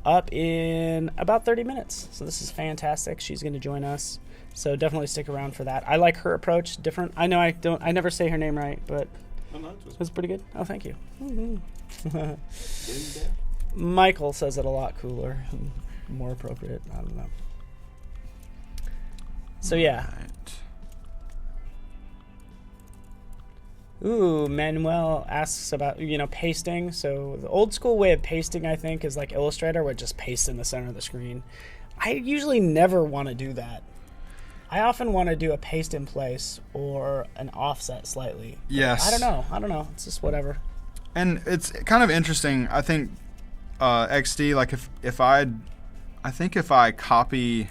up in about 30 minutes. So this is fantastic. She's going to join us. So definitely stick around for that. I like her approach, different. I know I never say her name right, but it was pretty good. Oh, thank you. Mm-hmm. Michael says it a lot cooler, more appropriate. I don't know. So yeah. Ooh, Manuel asks about, pasting. So the old school way of pasting, I think, is like Illustrator, where it just pastes in the center of the screen. I usually never want to do that. I often want to do a paste in place or an offset slightly. Yes. I don't know. It's just whatever. And it's kind of interesting. I think XD, like if I copy,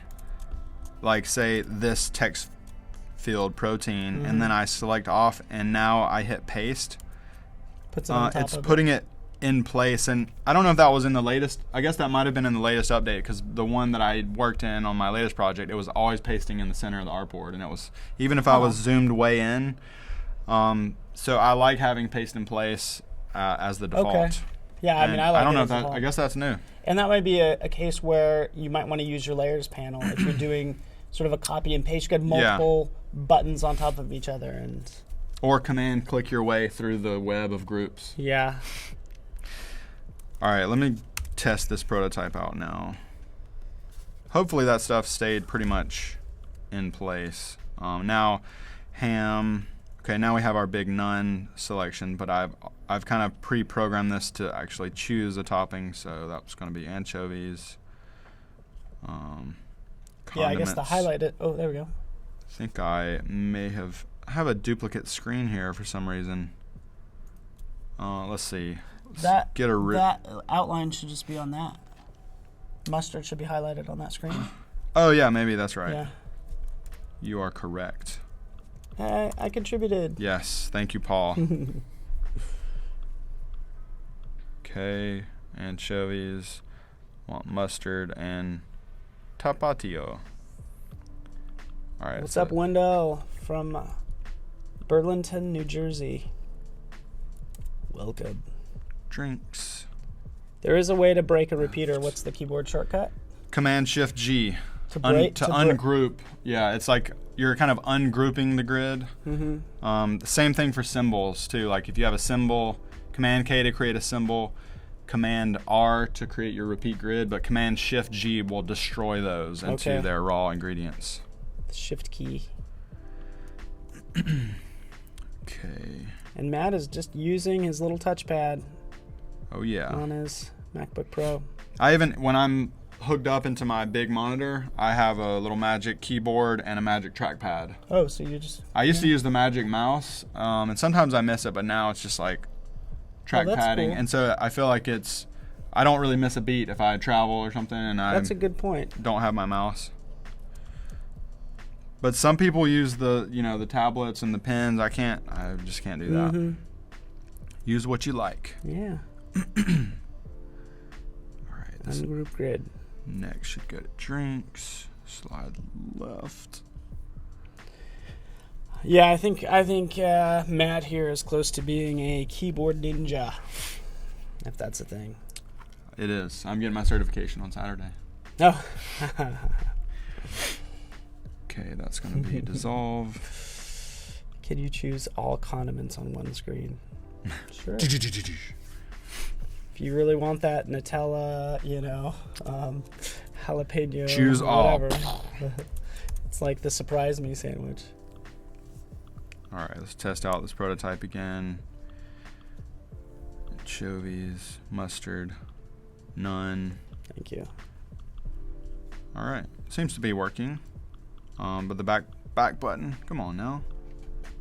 like say this text field protein, and then I select off, and now I hit paste, Puts it on top it's of putting it in place. And I don't know if that was in the latest. I guess that might have been in the latest update, because the one that I worked in on my latest project, it was always pasting in the center of the artboard, and it was even if I was zoomed way in. So I like having paste in place as the default. Okay. Yeah, I mean, I like I don't it know as if default. I guess that's new. And that might be a case where you might want to use your layers panel if you're doing sort of a copy and paste. You got multiple buttons on top of each other, and or command click your way through the web of groups. Yeah. All right, let me test this prototype out now. Hopefully that stuff stayed pretty much in place. Now, ham. Okay, now we have our big none selection, but I've kind of pre-programmed this to actually choose a topping, so that's going to be anchovies. Yeah, I guess to highlight it. Oh, there we go. I think I may have a duplicate screen here for some reason. Let's see. That outline should just be on that. Mustard should be highlighted on that screen. Oh yeah, maybe that's right. Yeah. You are correct. I contributed. Yes, thank you, Paul. Okay, anchovies, want mustard and tapatio. All right. What's up, Wendell from Burlington, New Jersey? Welcome. Drinks. There is a way to break a repeater. What's the keyboard shortcut? Command Shift G. To ungroup. Yeah, it's like you're kind of ungrouping the grid. Mm-hmm. The same thing for symbols too. Like if you have a symbol, Command K to create a symbol, Command R to create your repeat grid, but Command Shift G will destroy those into their raw ingredients. The Shift key. Okay. And Matt is just using his little touchpad. Oh yeah. On his MacBook Pro. When I'm hooked up into my big monitor, I have a little Magic keyboard and a Magic trackpad. Oh, so you just... I used to use the Magic mouse, and sometimes I miss it, but now it's just like trackpadding. Cool. And so I feel like I don't really miss a beat if I travel or something and that's a good point. Don't have my mouse. But some people use the tablets and the pens. I just can't do that. Mm-hmm. Use what you like. Yeah. All right. Ungroup grid. Next should go to drinks. Slide left. Yeah, I think Matt here is close to being a keyboard ninja, if that's a thing. It is. I'm getting my certification on Saturday. Oh. Okay, that's going to be dissolve. Can you choose all condiments on one screen? Sure. If you really want that Nutella, jalapeno. Choose all. Whatever. It's like the surprise me sandwich. All right, let's test out this prototype again. Anchovies, mustard, none. Thank you. All right, seems to be working. But the back button, come on now.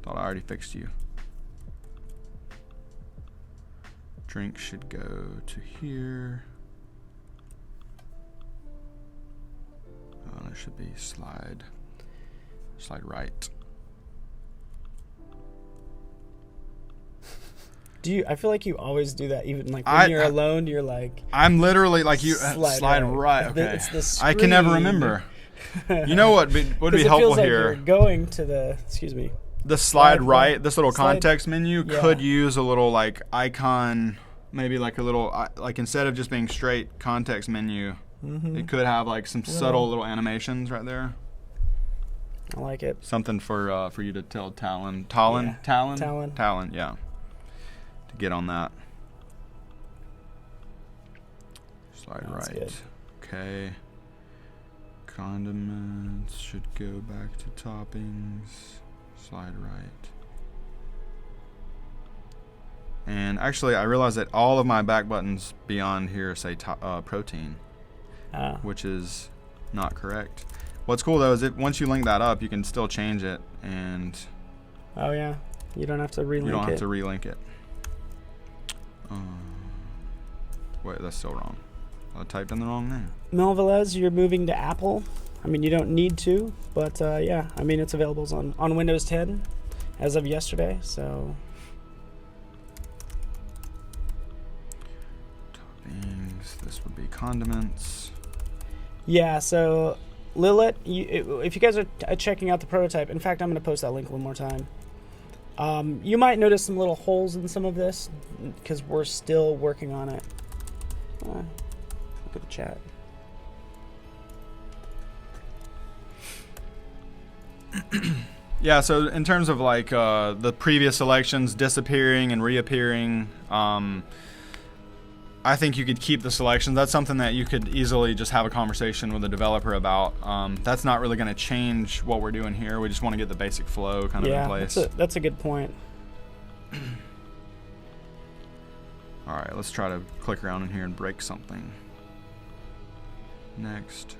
Thought I already fixed you. Drink should go to here. Oh, there should be slide right. I feel like you always do that, even like when you're alone, you're like... I'm literally like you, slide right, okay. It's the I can never remember. You know what would be helpful like here? You're going to the, excuse me. The slide right, this little context menu could use a little like icon, maybe like a little, like instead of just being straight context menu, it could have like some subtle little animations right there. I like it. Something for you to tell Talon, yeah, to get on that. Slide That's right. good. Okay. Condiments should go back to toppings. Slide right. And actually, I realized that all of my back buttons beyond here say protein, which is not correct. What's cool though is once you link that up, you can still change it, and oh yeah, you don't have to relink it. You don't have to relink it. Wait, that's still wrong. I typed in the wrong name. Melvelez, you're moving to Apple. I mean, you don't need to, but yeah, I mean, it's available on Windows 10 as of yesterday, so. Toppings, this would be condiments. Yeah, so Lilith, if you guys are checking out the prototype, in fact, I'm going to post that link one more time. You might notice some little holes in some of this because we're still working on it. Look at the chat. Yeah, so in terms of like the previous selections disappearing and reappearing, I think you could keep the selections. That's something that you could easily just have a conversation with the developer about. That's not really going to change what we're doing here. We just want to get the basic flow kind of in place. That's a good point. All right, let's try to click around in here and break something. Next.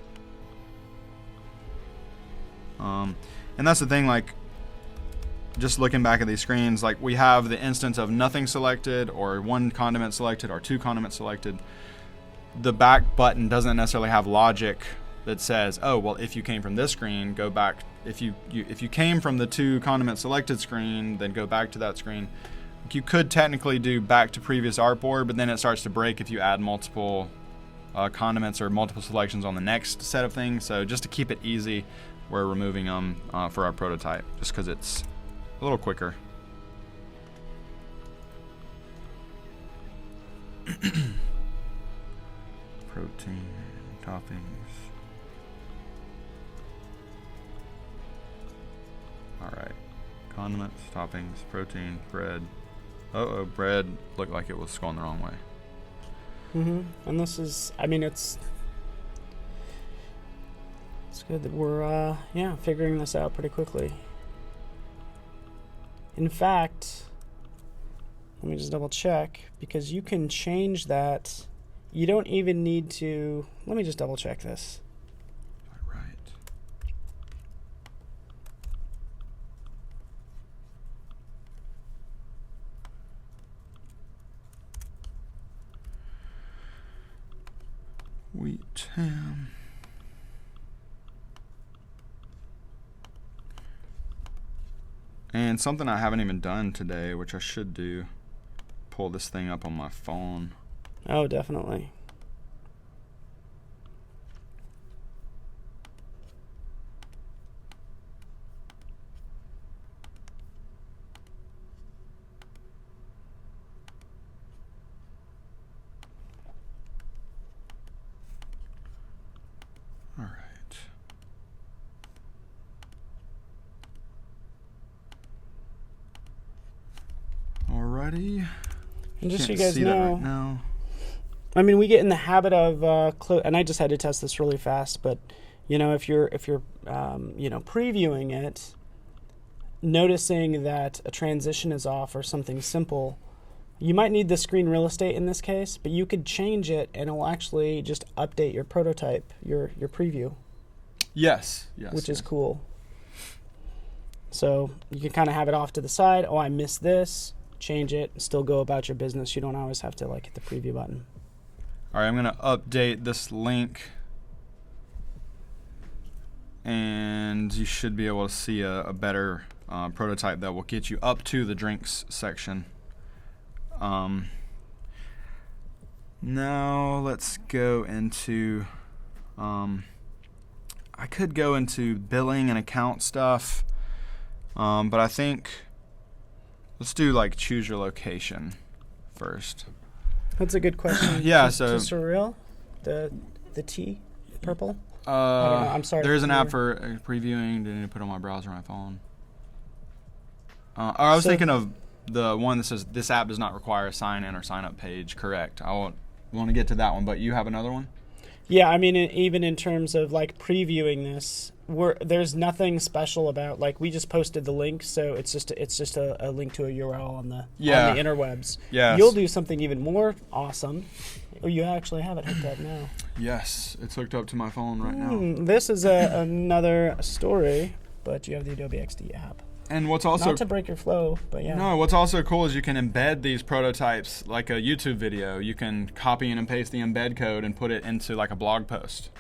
And that's the thing, like, just looking back at these screens, like we have the instance of nothing selected or one condiment selected or two condiments selected. The back button doesn't necessarily have logic that says, oh, well, if you came from this screen, go back. If you came from the two condiment selected screen, then go back to that screen. You could technically do back to previous artboard, but then it starts to break if you add multiple condiments or multiple selections on the next set of things. So just to keep it easy, we're removing them for our prototype, just because it's a little quicker. Protein, toppings. All right, condiments, toppings, protein, bread. Uh-oh, bread looked like it was going the wrong way. And this is, I mean, it's good that we're, figuring this out pretty quickly. In fact, let me just double check, because you can change that. You don't even need to, let me just double check this. Right. Wheat ham. And something I haven't even done today, which I should do, pull this thing up on my phone. Oh, definitely. All right. Alrighty. And just so you Can't guys see that know, right now. I mean, we get in the habit of, and I just had to test this really fast, but, if you're previewing it, noticing that a transition is off or something simple, you might need the screen real estate in this case, but you could change it and it will actually just update your prototype, your preview. Yes. Which is cool. So you can kind of have it off to the side. Oh, I missed this. Change it. Still go about your business. You don't always have to hit the preview button. All right, I'm going to update this link. And you should be able to see a better prototype that will get you up to the drinks section. Now let's go into, I could go into billing and account stuff, but I think let's do choose your location first. That's a good question. Yeah, just surreal, the T, purple. I don't know. I'm sorry. There's an app for previewing. Didn't put on my browser on my phone. I was thinking of the one that says this app does not require a sign-in or sign-up page. Correct. I want to get to that one, but you have another one? Yeah, I mean, even in terms of previewing this, there's nothing special about we just posted the link, so it's just a link to a URL on the interwebs. Yes. You'll do something even more awesome. Oh, you actually have it hooked up now. Yes, it's hooked up to my phone right now. This is another story, but you have the Adobe XD app. And what's also not to break your flow, but yeah. No, what's also cool is you can embed these prototypes like a YouTube video. You can copy and paste the embed code and put it into a blog post.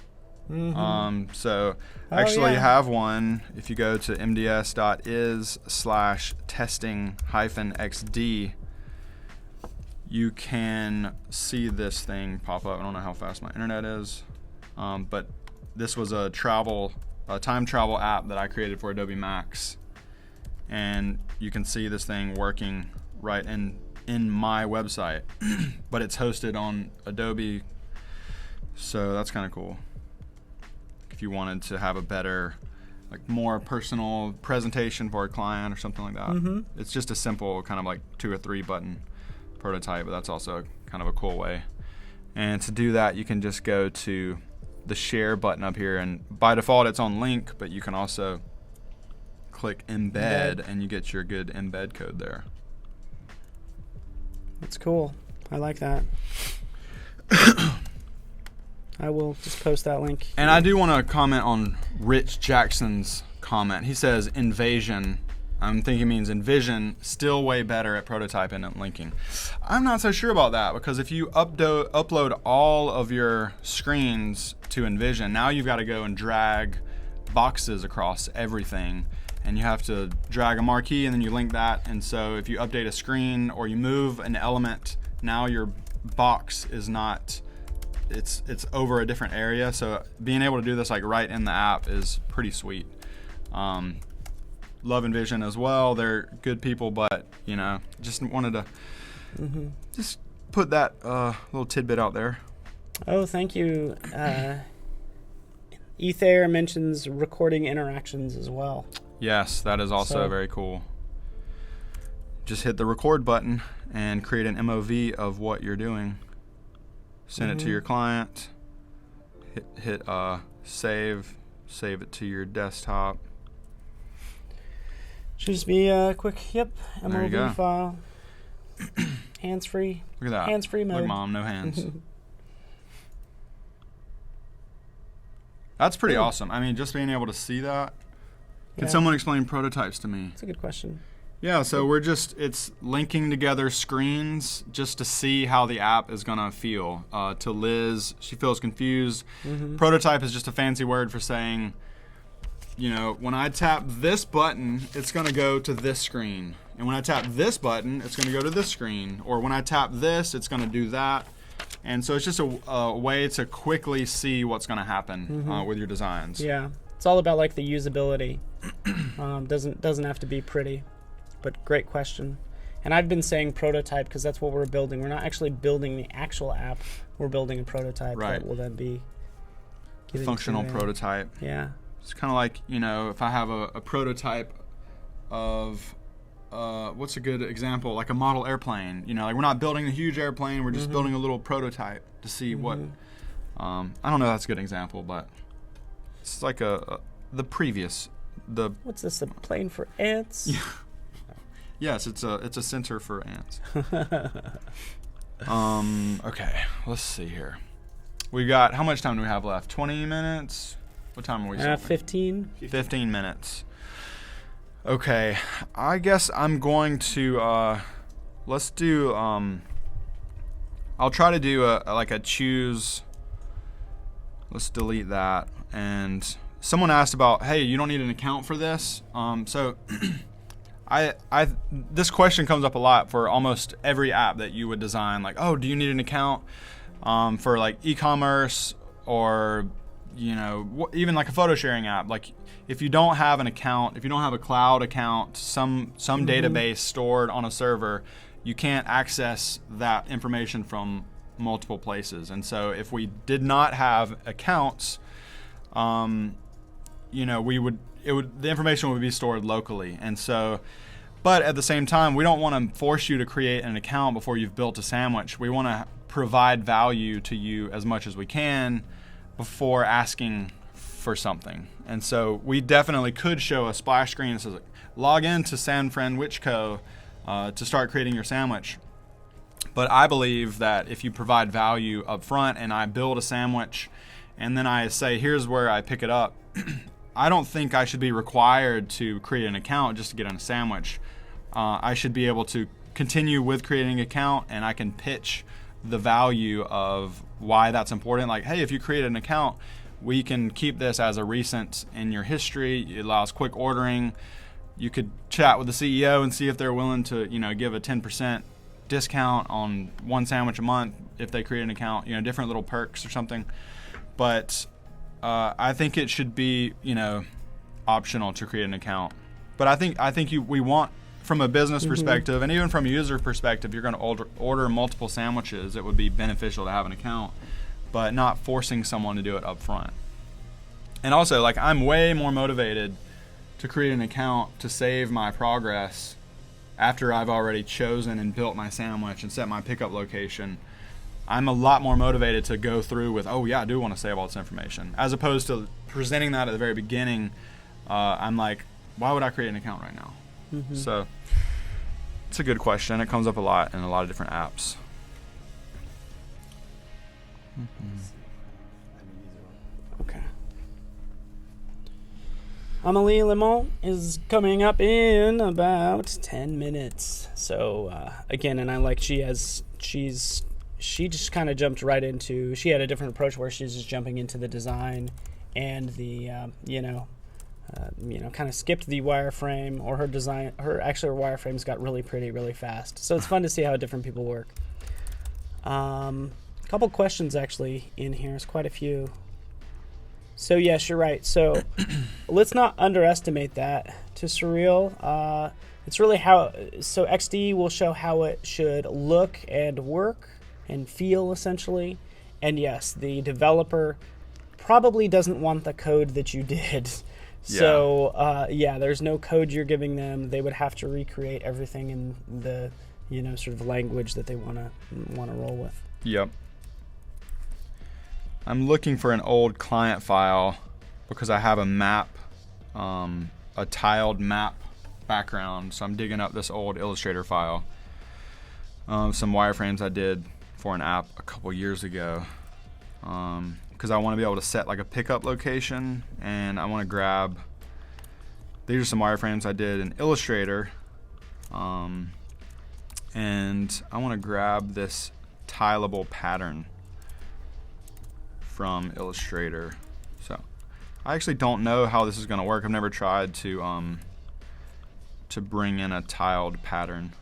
So I actually have one. If you go to mds.is/testing-xd, you can see this thing pop up. I don't know how fast my internet is, but this was a time travel app that I created for Adobe Max. And you can see this thing working right in my website, but it's hosted on Adobe, so that's kind of cool. If you wanted to have a better, more personal presentation for a client or something like that, it's just a simple kind of 2 or 3 button prototype, but that's also kind of a cool way. And to do that, you can just go to the share button up here, and by default it's on link, but you can also click embed and you get your good embed code there. That's cool. I like that. I will just post that link. And I do want to comment on Rich Jackson's comment. He says invasion. I'm thinking it means envision, still way better at prototyping and linking. I'm not so sure about that, because if you upload all of your screens to Envision, now you've got to go and drag boxes across everything. And you have to drag a marquee and then you link that. And so if you update a screen or you move an element, now your box is not, it's over a different area. So being able to do this right in the app is pretty sweet. Love Envision as well. They're good people, but just wanted to just put that little tidbit out there. Oh, thank you. Ether mentions recording interactions as well. Yes, that is also very cool. Just hit the record button and create an MOV of what you're doing. Send it to your client. Hit save it to your desktop. Should just be a quick, MOV file. Hands-free. Look at that. Hands-free mode. Look, Mom, no hands. That's pretty awesome. I mean, just being able to see that. Can someone explain prototypes to me? That's a good question. Yeah, so it's linking together screens just to see how the app is going to feel. To Liz, she feels confused. Prototype is just a fancy word for saying, when I tap this button, it's going to go to this screen. And when I tap this button, it's going to go to this screen. Or when I tap this, it's going to do that. And so it's just a way to quickly see what's going to happen with your designs. Yeah. It's all about the usability. Doesn't have to be pretty, but great question. And I've been saying prototype because that's what we're building. We're not actually building the actual app. We're building a prototype that will then be functional prototype. Yeah. It's kind of like, if I have a prototype of what's a good example, like a model airplane. We're not building a huge airplane. We're just building a little prototype. to see what. I don't know if that's a good example, but it's like the What's this? A plane for ants? Yeah. Yes, it's a sensor for ants. Okay, let's see here. We got, how much time do we have left? 20 minutes? What time are we stopping? 15. 15 minutes. Okay, I guess I'm going to, let's do, I'll try to do a choose, let's delete that. And someone asked about, hey, you don't need an account for this. So this question comes up a lot for almost every app that you would design. Like, oh, do you need an account for like e-commerce or, even like a photo sharing app? Like, if you don't have an account, if you don't have a cloud account, some database stored on a server, you can't access that information from multiple places. And so if we did not have accounts, the information would be stored locally. And so, but at the same time, we don't want to force you to create an account before you've built a sandwich. We want to provide value to you as much as we can before asking for something. And so we definitely could show a splash screen that says, log in to SanFriendWhichCo to start creating your sandwich. But I believe that if you provide value up front and I build a sandwich and then I say, here's where I pick it up, I don't think I should be required to create an account just to get on a sandwich. I should be able to continue with creating an account, and I can pitch the value of why that's important. Like, hey, if you create an account, we can keep this as a recent in your history. It allows quick ordering. You could chat with the CEO and see if they're willing to, give a 10% discount on one sandwich a month if they create an account, different little perks or something. But I think it should be, optional to create an account. But I think we want, from a business perspective and even from a user perspective, you're going to order multiple sandwiches. It would be beneficial to have an account, but not forcing someone to do it up front. And also, like, I'm way more motivated to create an account to save my progress after I've already chosen and built my sandwich and set my pickup location. I'm a lot more motivated to go through with, oh yeah, I do want to save all this information, as opposed to presenting that at the very beginning. I'm like, why would I create an account right now? So it's a good question. It comes up a lot in a lot of different apps. Okay. Amélie Lemont is coming up in about 10 minutes. So again, and I like she just kind of jumped right into, she had a different approach where she's just jumping into the design and the, kind of skipped the wireframe, or her wireframes got really pretty really fast. So it's fun to see how different people work. Couple questions actually in here. There's quite a few. So yes, you're right. So let's not underestimate that. To Surreal, it's really so XD will show how it should look and work and feel, essentially. And yes, the developer probably doesn't want the code that you did. So there's no code you're giving them. They would have to recreate everything in the sort of language that they want to roll with. Yep. I'm looking for an old client file because I have a map, a tiled map background. So I'm digging up this old Illustrator file. Some wireframes I did for an app a couple years ago, because I want to be able to set like a pickup location, and I want to grab, these are some wireframes I did in Illustrator, and I want to grab this tileable pattern from Illustrator. So I actually don't know how this is going to work. I've never tried to bring in a tiled pattern.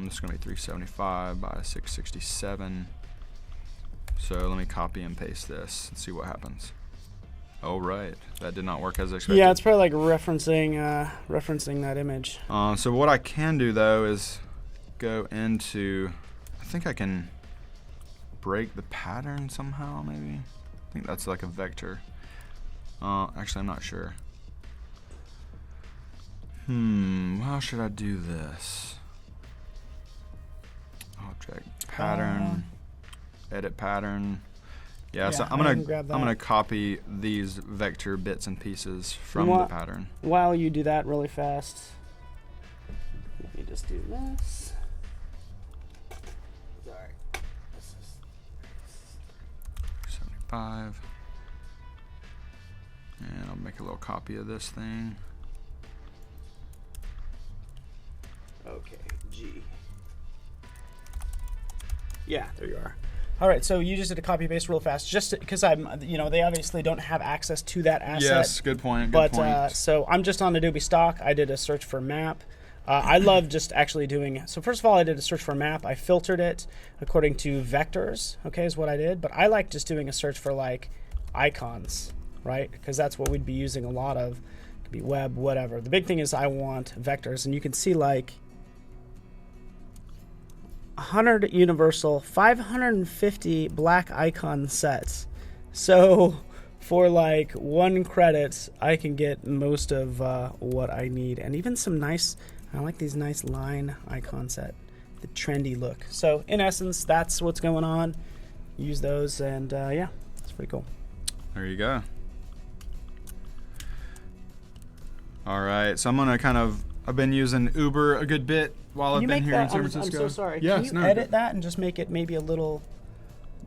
This is going to be 375 by 667. So let me copy and paste this and see what happens. Oh, right. That did not work as expected. Yeah, it's probably like referencing that image. So what I can do, though, is go into, I think I can break the pattern somehow, maybe. I think that's like a vector. Actually, I'm not sure. How should I do this? Object pattern. edit pattern. Yeah, so I can grab that. I'm gonna copy these vector bits and pieces from the pattern. While you do that really fast, let me just do this. Sorry. This is 75. And I'll make a little copy of this thing. Okay, G. Yeah, there you are. All right, so you just did a copy paste real fast, just because they obviously don't have access to that asset. Yes, good point. Good point. So I'm just on Adobe Stock. I did a search for map. I love just actually doing. So first of all, I did a search for map. I filtered it according to vectors. Okay, is what I did. But I like just doing a search for like icons, right? Because that's what we'd be using a lot of. It could be web, whatever. The big thing is I want vectors, and you can see like 100 universal, 550 black icon sets. So for like 1 credit, I can get most of what I need, and even some nice. I like these nice line icon set, the trendy look. So in essence, that's what's going on. Use those, and yeah, it's pretty cool. There you go. All right, so I'm gonna I've been using Uber a good bit while I've been here in San Francisco. I'm so sorry. Yes, Can you edit that and just make it maybe a little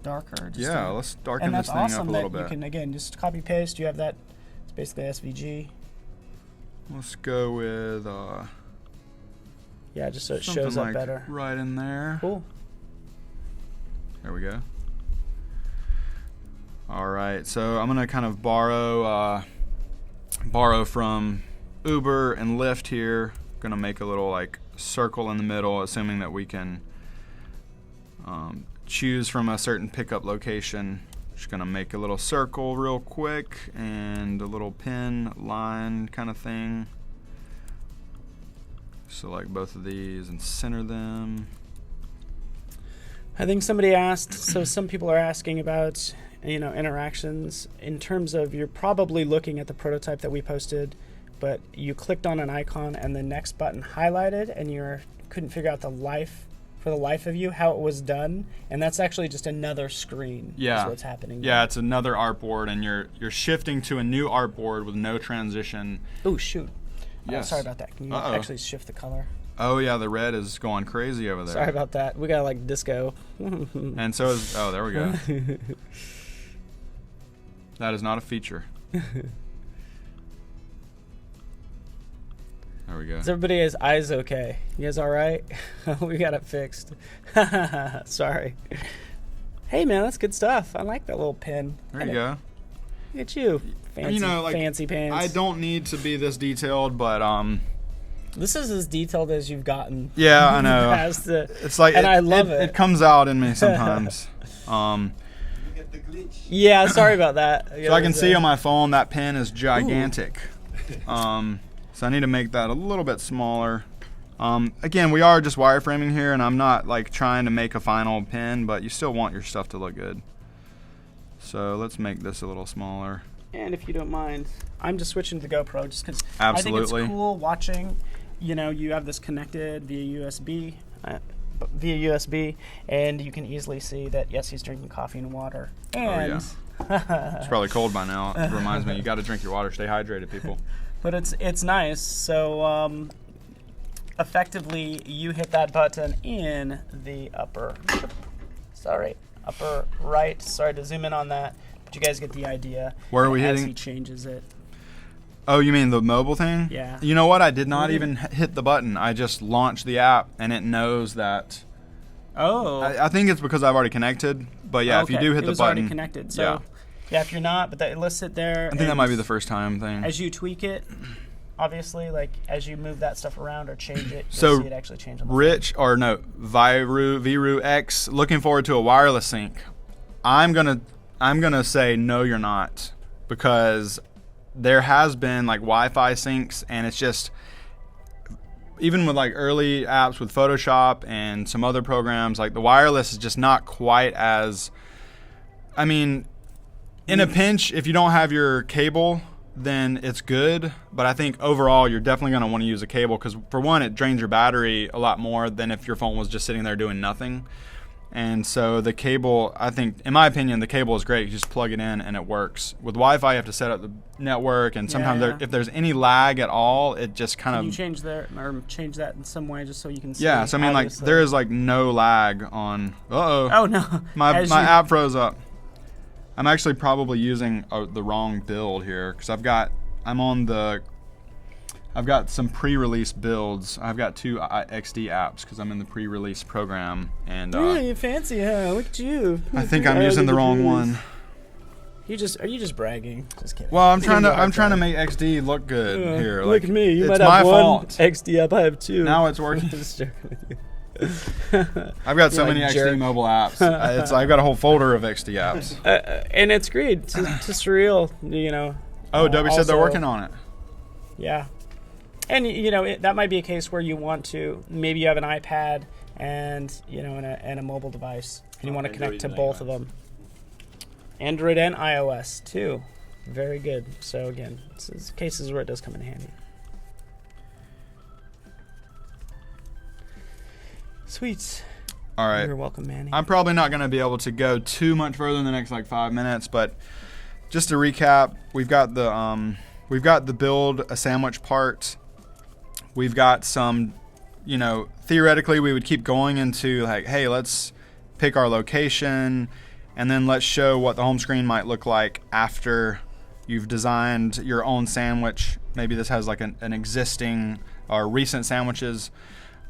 darker? Yeah, let's darken this thing up a little bit. You can, again, just copy paste. You have that. It's basically SVG. Let's go with yeah, just so it shows up better. Right in there. Cool. There we go. All right, so I'm gonna kind of borrow from Uber and Lyft here. Gonna make a little like circle in the middle, assuming that we can choose from a certain pickup location. Just gonna make a little circle real quick and a little pin line kind of thing. Select both of these and center them. I think somebody asked, so some people are asking about, interactions in terms of, you're probably looking at the prototype that we posted, but you clicked on an icon and the next button highlighted, and you couldn't figure out for the life of you how it was done, and that's actually just another screen. Yeah, is what's happening now. Yeah, it's another artboard, and you're shifting to a new artboard with no transition. Oh shoot! Yes. Sorry about that. Can you actually shift the color? Oh yeah, the red is going crazy over there. Sorry about that. We got like disco. And so is there we go. That is not a feature. There we go. Is everybody's eyes okay? You guys all right? We got it fixed. Sorry. Hey man, that's good stuff. I like that little pin. There you go. Look at you, fancy, fancy pants. I don't need to be this detailed, but this is as detailed as you've gotten. Yeah, I know. It's like, and I love it. It comes out in me sometimes. You get the glitch. Yeah, sorry about that. So I can see on my phone that pen is gigantic. So I need to make that a little bit smaller. Again, we are just wireframing here, and I'm not like trying to make a final pen, but you still want your stuff to look good. So let's make this a little smaller. And if you don't mind, I'm just switching to the GoPro just because I think it's Absolutely. cool watching. You have this connected via USB, and you can easily see that yes, he's drinking coffee and water. And It's probably cold by now. It reminds me, you got to drink your water. Stay hydrated, people. But it's nice. So effectively, you hit that button in the upper right. Sorry to zoom in on that, but you guys get the idea. Where are we as hitting? He changes it. Oh, you mean the mobile thing? Yeah. You know what? I did not even hit the button. I just launched the app, and it knows that. Oh. I think it's because I've already connected. But yeah, if you do hit the button. It was already connected. So yeah, if you're not, but it lists it there. I think that might be the first time thing. As you tweak it, obviously, like as you move that stuff around or change it, so you'll see it actually change on the Viru X, looking forward to a wireless sync. I'm gonna say no, you're not, because there has been like Wi-Fi syncs, and it's just, even with like early apps with Photoshop and some other programs, like the wireless is just not quite as, I mean, in a pinch, if you don't have your cable, then it's good. But I think overall, you're definitely going to want to use a cable because, for one, it drains your battery a lot more than if your phone was just sitting there doing nothing. And so the cable, I think, in my opinion, the cable is great. You just plug it in and it works. With Wi-Fi, you have to set up the network, and sometimes if there's any lag at all, it just kind of. Can you change that in some way just so you can see? Yeah, so I mean, like there is like no lag on. Oh no! My app froze up. I'm actually probably using the wrong build here because I've got some pre-release builds. I've got 2 XD apps because I'm in the pre-release program. And yeah, you fancy, huh? Look at you. I think I'm using the wrong one. Are you just bragging? Just kidding. Well, I'm trying to make XD look good here. Look like, at me. You it's might have my one fault. XD app. I have 2. Now it's working. I've got so many XD mobile apps. I've got a whole folder of XD apps. And it's great to surreal. You know. Oh, Adobe said they're working on it. Yeah. And that might be a case where you want to maybe you have an iPad and and a mobile device and you want to connect to both of them. Android and iOS too. Very good. So again, it's cases where it does come in handy. Sweet. All right. You're welcome, Manny. I'm probably not going to be able to go too much further in the next 5 minutes, but just to recap, we've got the build a sandwich part. We've got some, theoretically we would keep going into like, hey, let's pick our location and then let's show what the home screen might look like after you've designed your own sandwich. Maybe this has like an existing or recent sandwiches.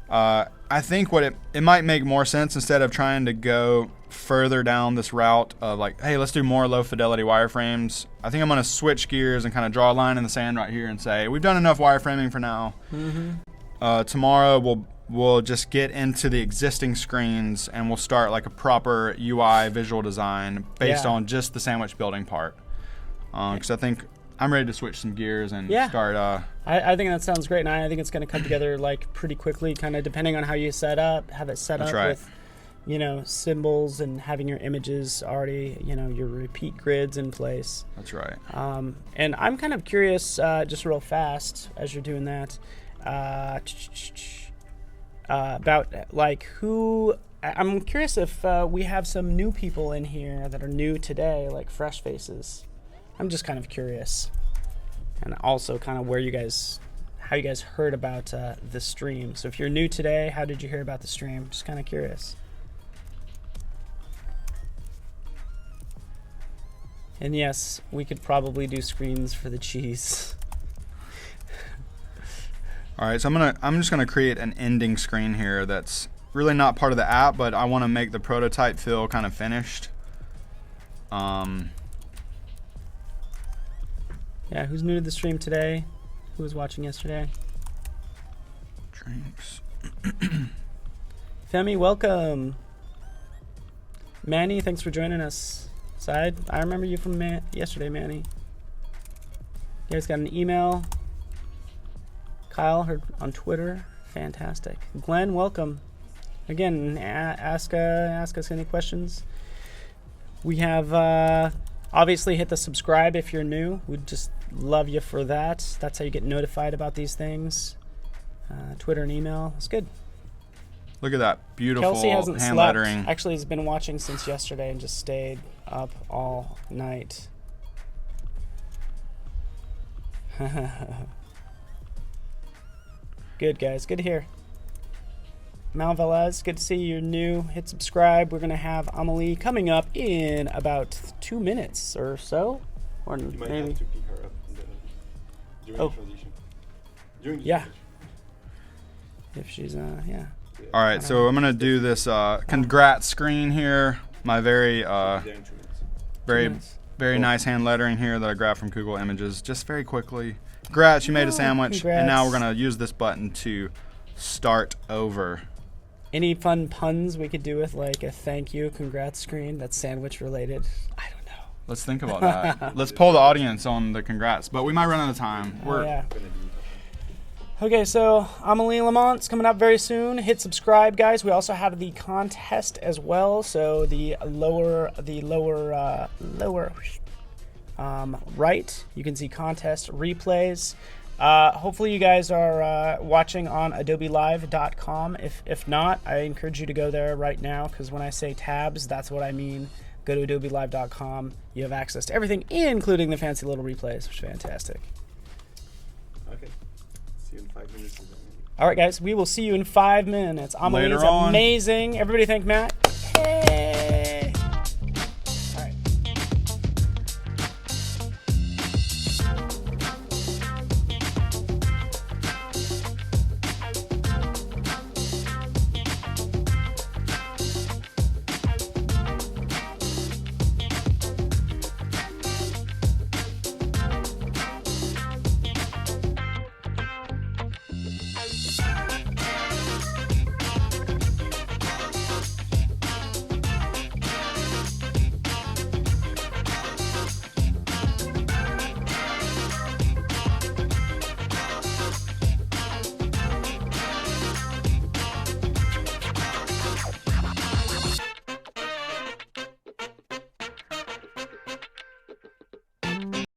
I think it might make more sense instead of trying to go further down this route of like, hey, let's do more low fidelity wireframes. I think I'm going to switch gears and kind of draw a line in the sand right here and say we've done enough wireframing for now. Mm-hmm. Tomorrow we'll just get into the existing screens and we'll start like a proper UI visual design based on just the sandwich building part. Because I think I'm ready to switch some gears and start. I think that sounds great, and I think it's going to come together like pretty quickly, kind of depending on how you have it set up with, symbols and having your images already, your repeat grids in place. That's right. And I'm kind of curious, just real fast as you're doing that, about like who. I'm curious if we have some new people in here that are new today, like fresh faces. I'm just kind of curious, and also kind of how you guys heard about the stream. So if you're new today, how did you hear about the stream? Just kind of curious. And yes, we could probably do screens for the cheese. All right, so I'm just gonna create an ending screen here that's really not part of the app, but I want to make the prototype feel kind of finished. Yeah, who's new to the stream today? Who was watching yesterday? Drinks. Femi, welcome. Manny, thanks for joining us. Side, I remember you from yesterday, Manny. You guys got an email. Kyle heard on Twitter. Fantastic. Glenn, welcome. Again, ask us any questions. We have obviously hit the subscribe if you're new. We'd just love you for that. That's how you get notified about these things. Twitter and email. It's good. Look at that beautiful Kelsey hasn't hand slept. lettering. Actually, he's been watching since yesterday and just stayed up all night. Good, guys. Good to hear. Mal Velez, good to see you're new. Hit subscribe. We're going to have Amelie coming up in about 2 minutes or so. Or You might maybe. have to pick her up during the transition. During the Yeah. If she's, yeah. All right, so I'm gonna do this congrats screen here. My very very nice hand lettering here that I grabbed from Google Images. Just very quickly. Congrats, you made a sandwich. Congrats. And now we're gonna use this button to start over. Any fun puns we could do with like a thank you, congrats screen that's sandwich related? I don't know. Let's think about that. Let's poll the audience on the congrats, but we might run out of time. Okay, so Amelie Lamont's coming up very soon. Hit subscribe, guys. We also have the contest as well. So the lower right, you can see contest replays. Hopefully you guys are watching on adobelive.com. If not, I encourage you to go there right now, because when I say tabs, that's what I mean. Go to adobelive.com. You have access to everything, including the fancy little replays, which is fantastic. Okay. See you in 5 minutes. All right, guys, we will see you in 5 minutes. Amelie's amazing. Everybody thank Matt.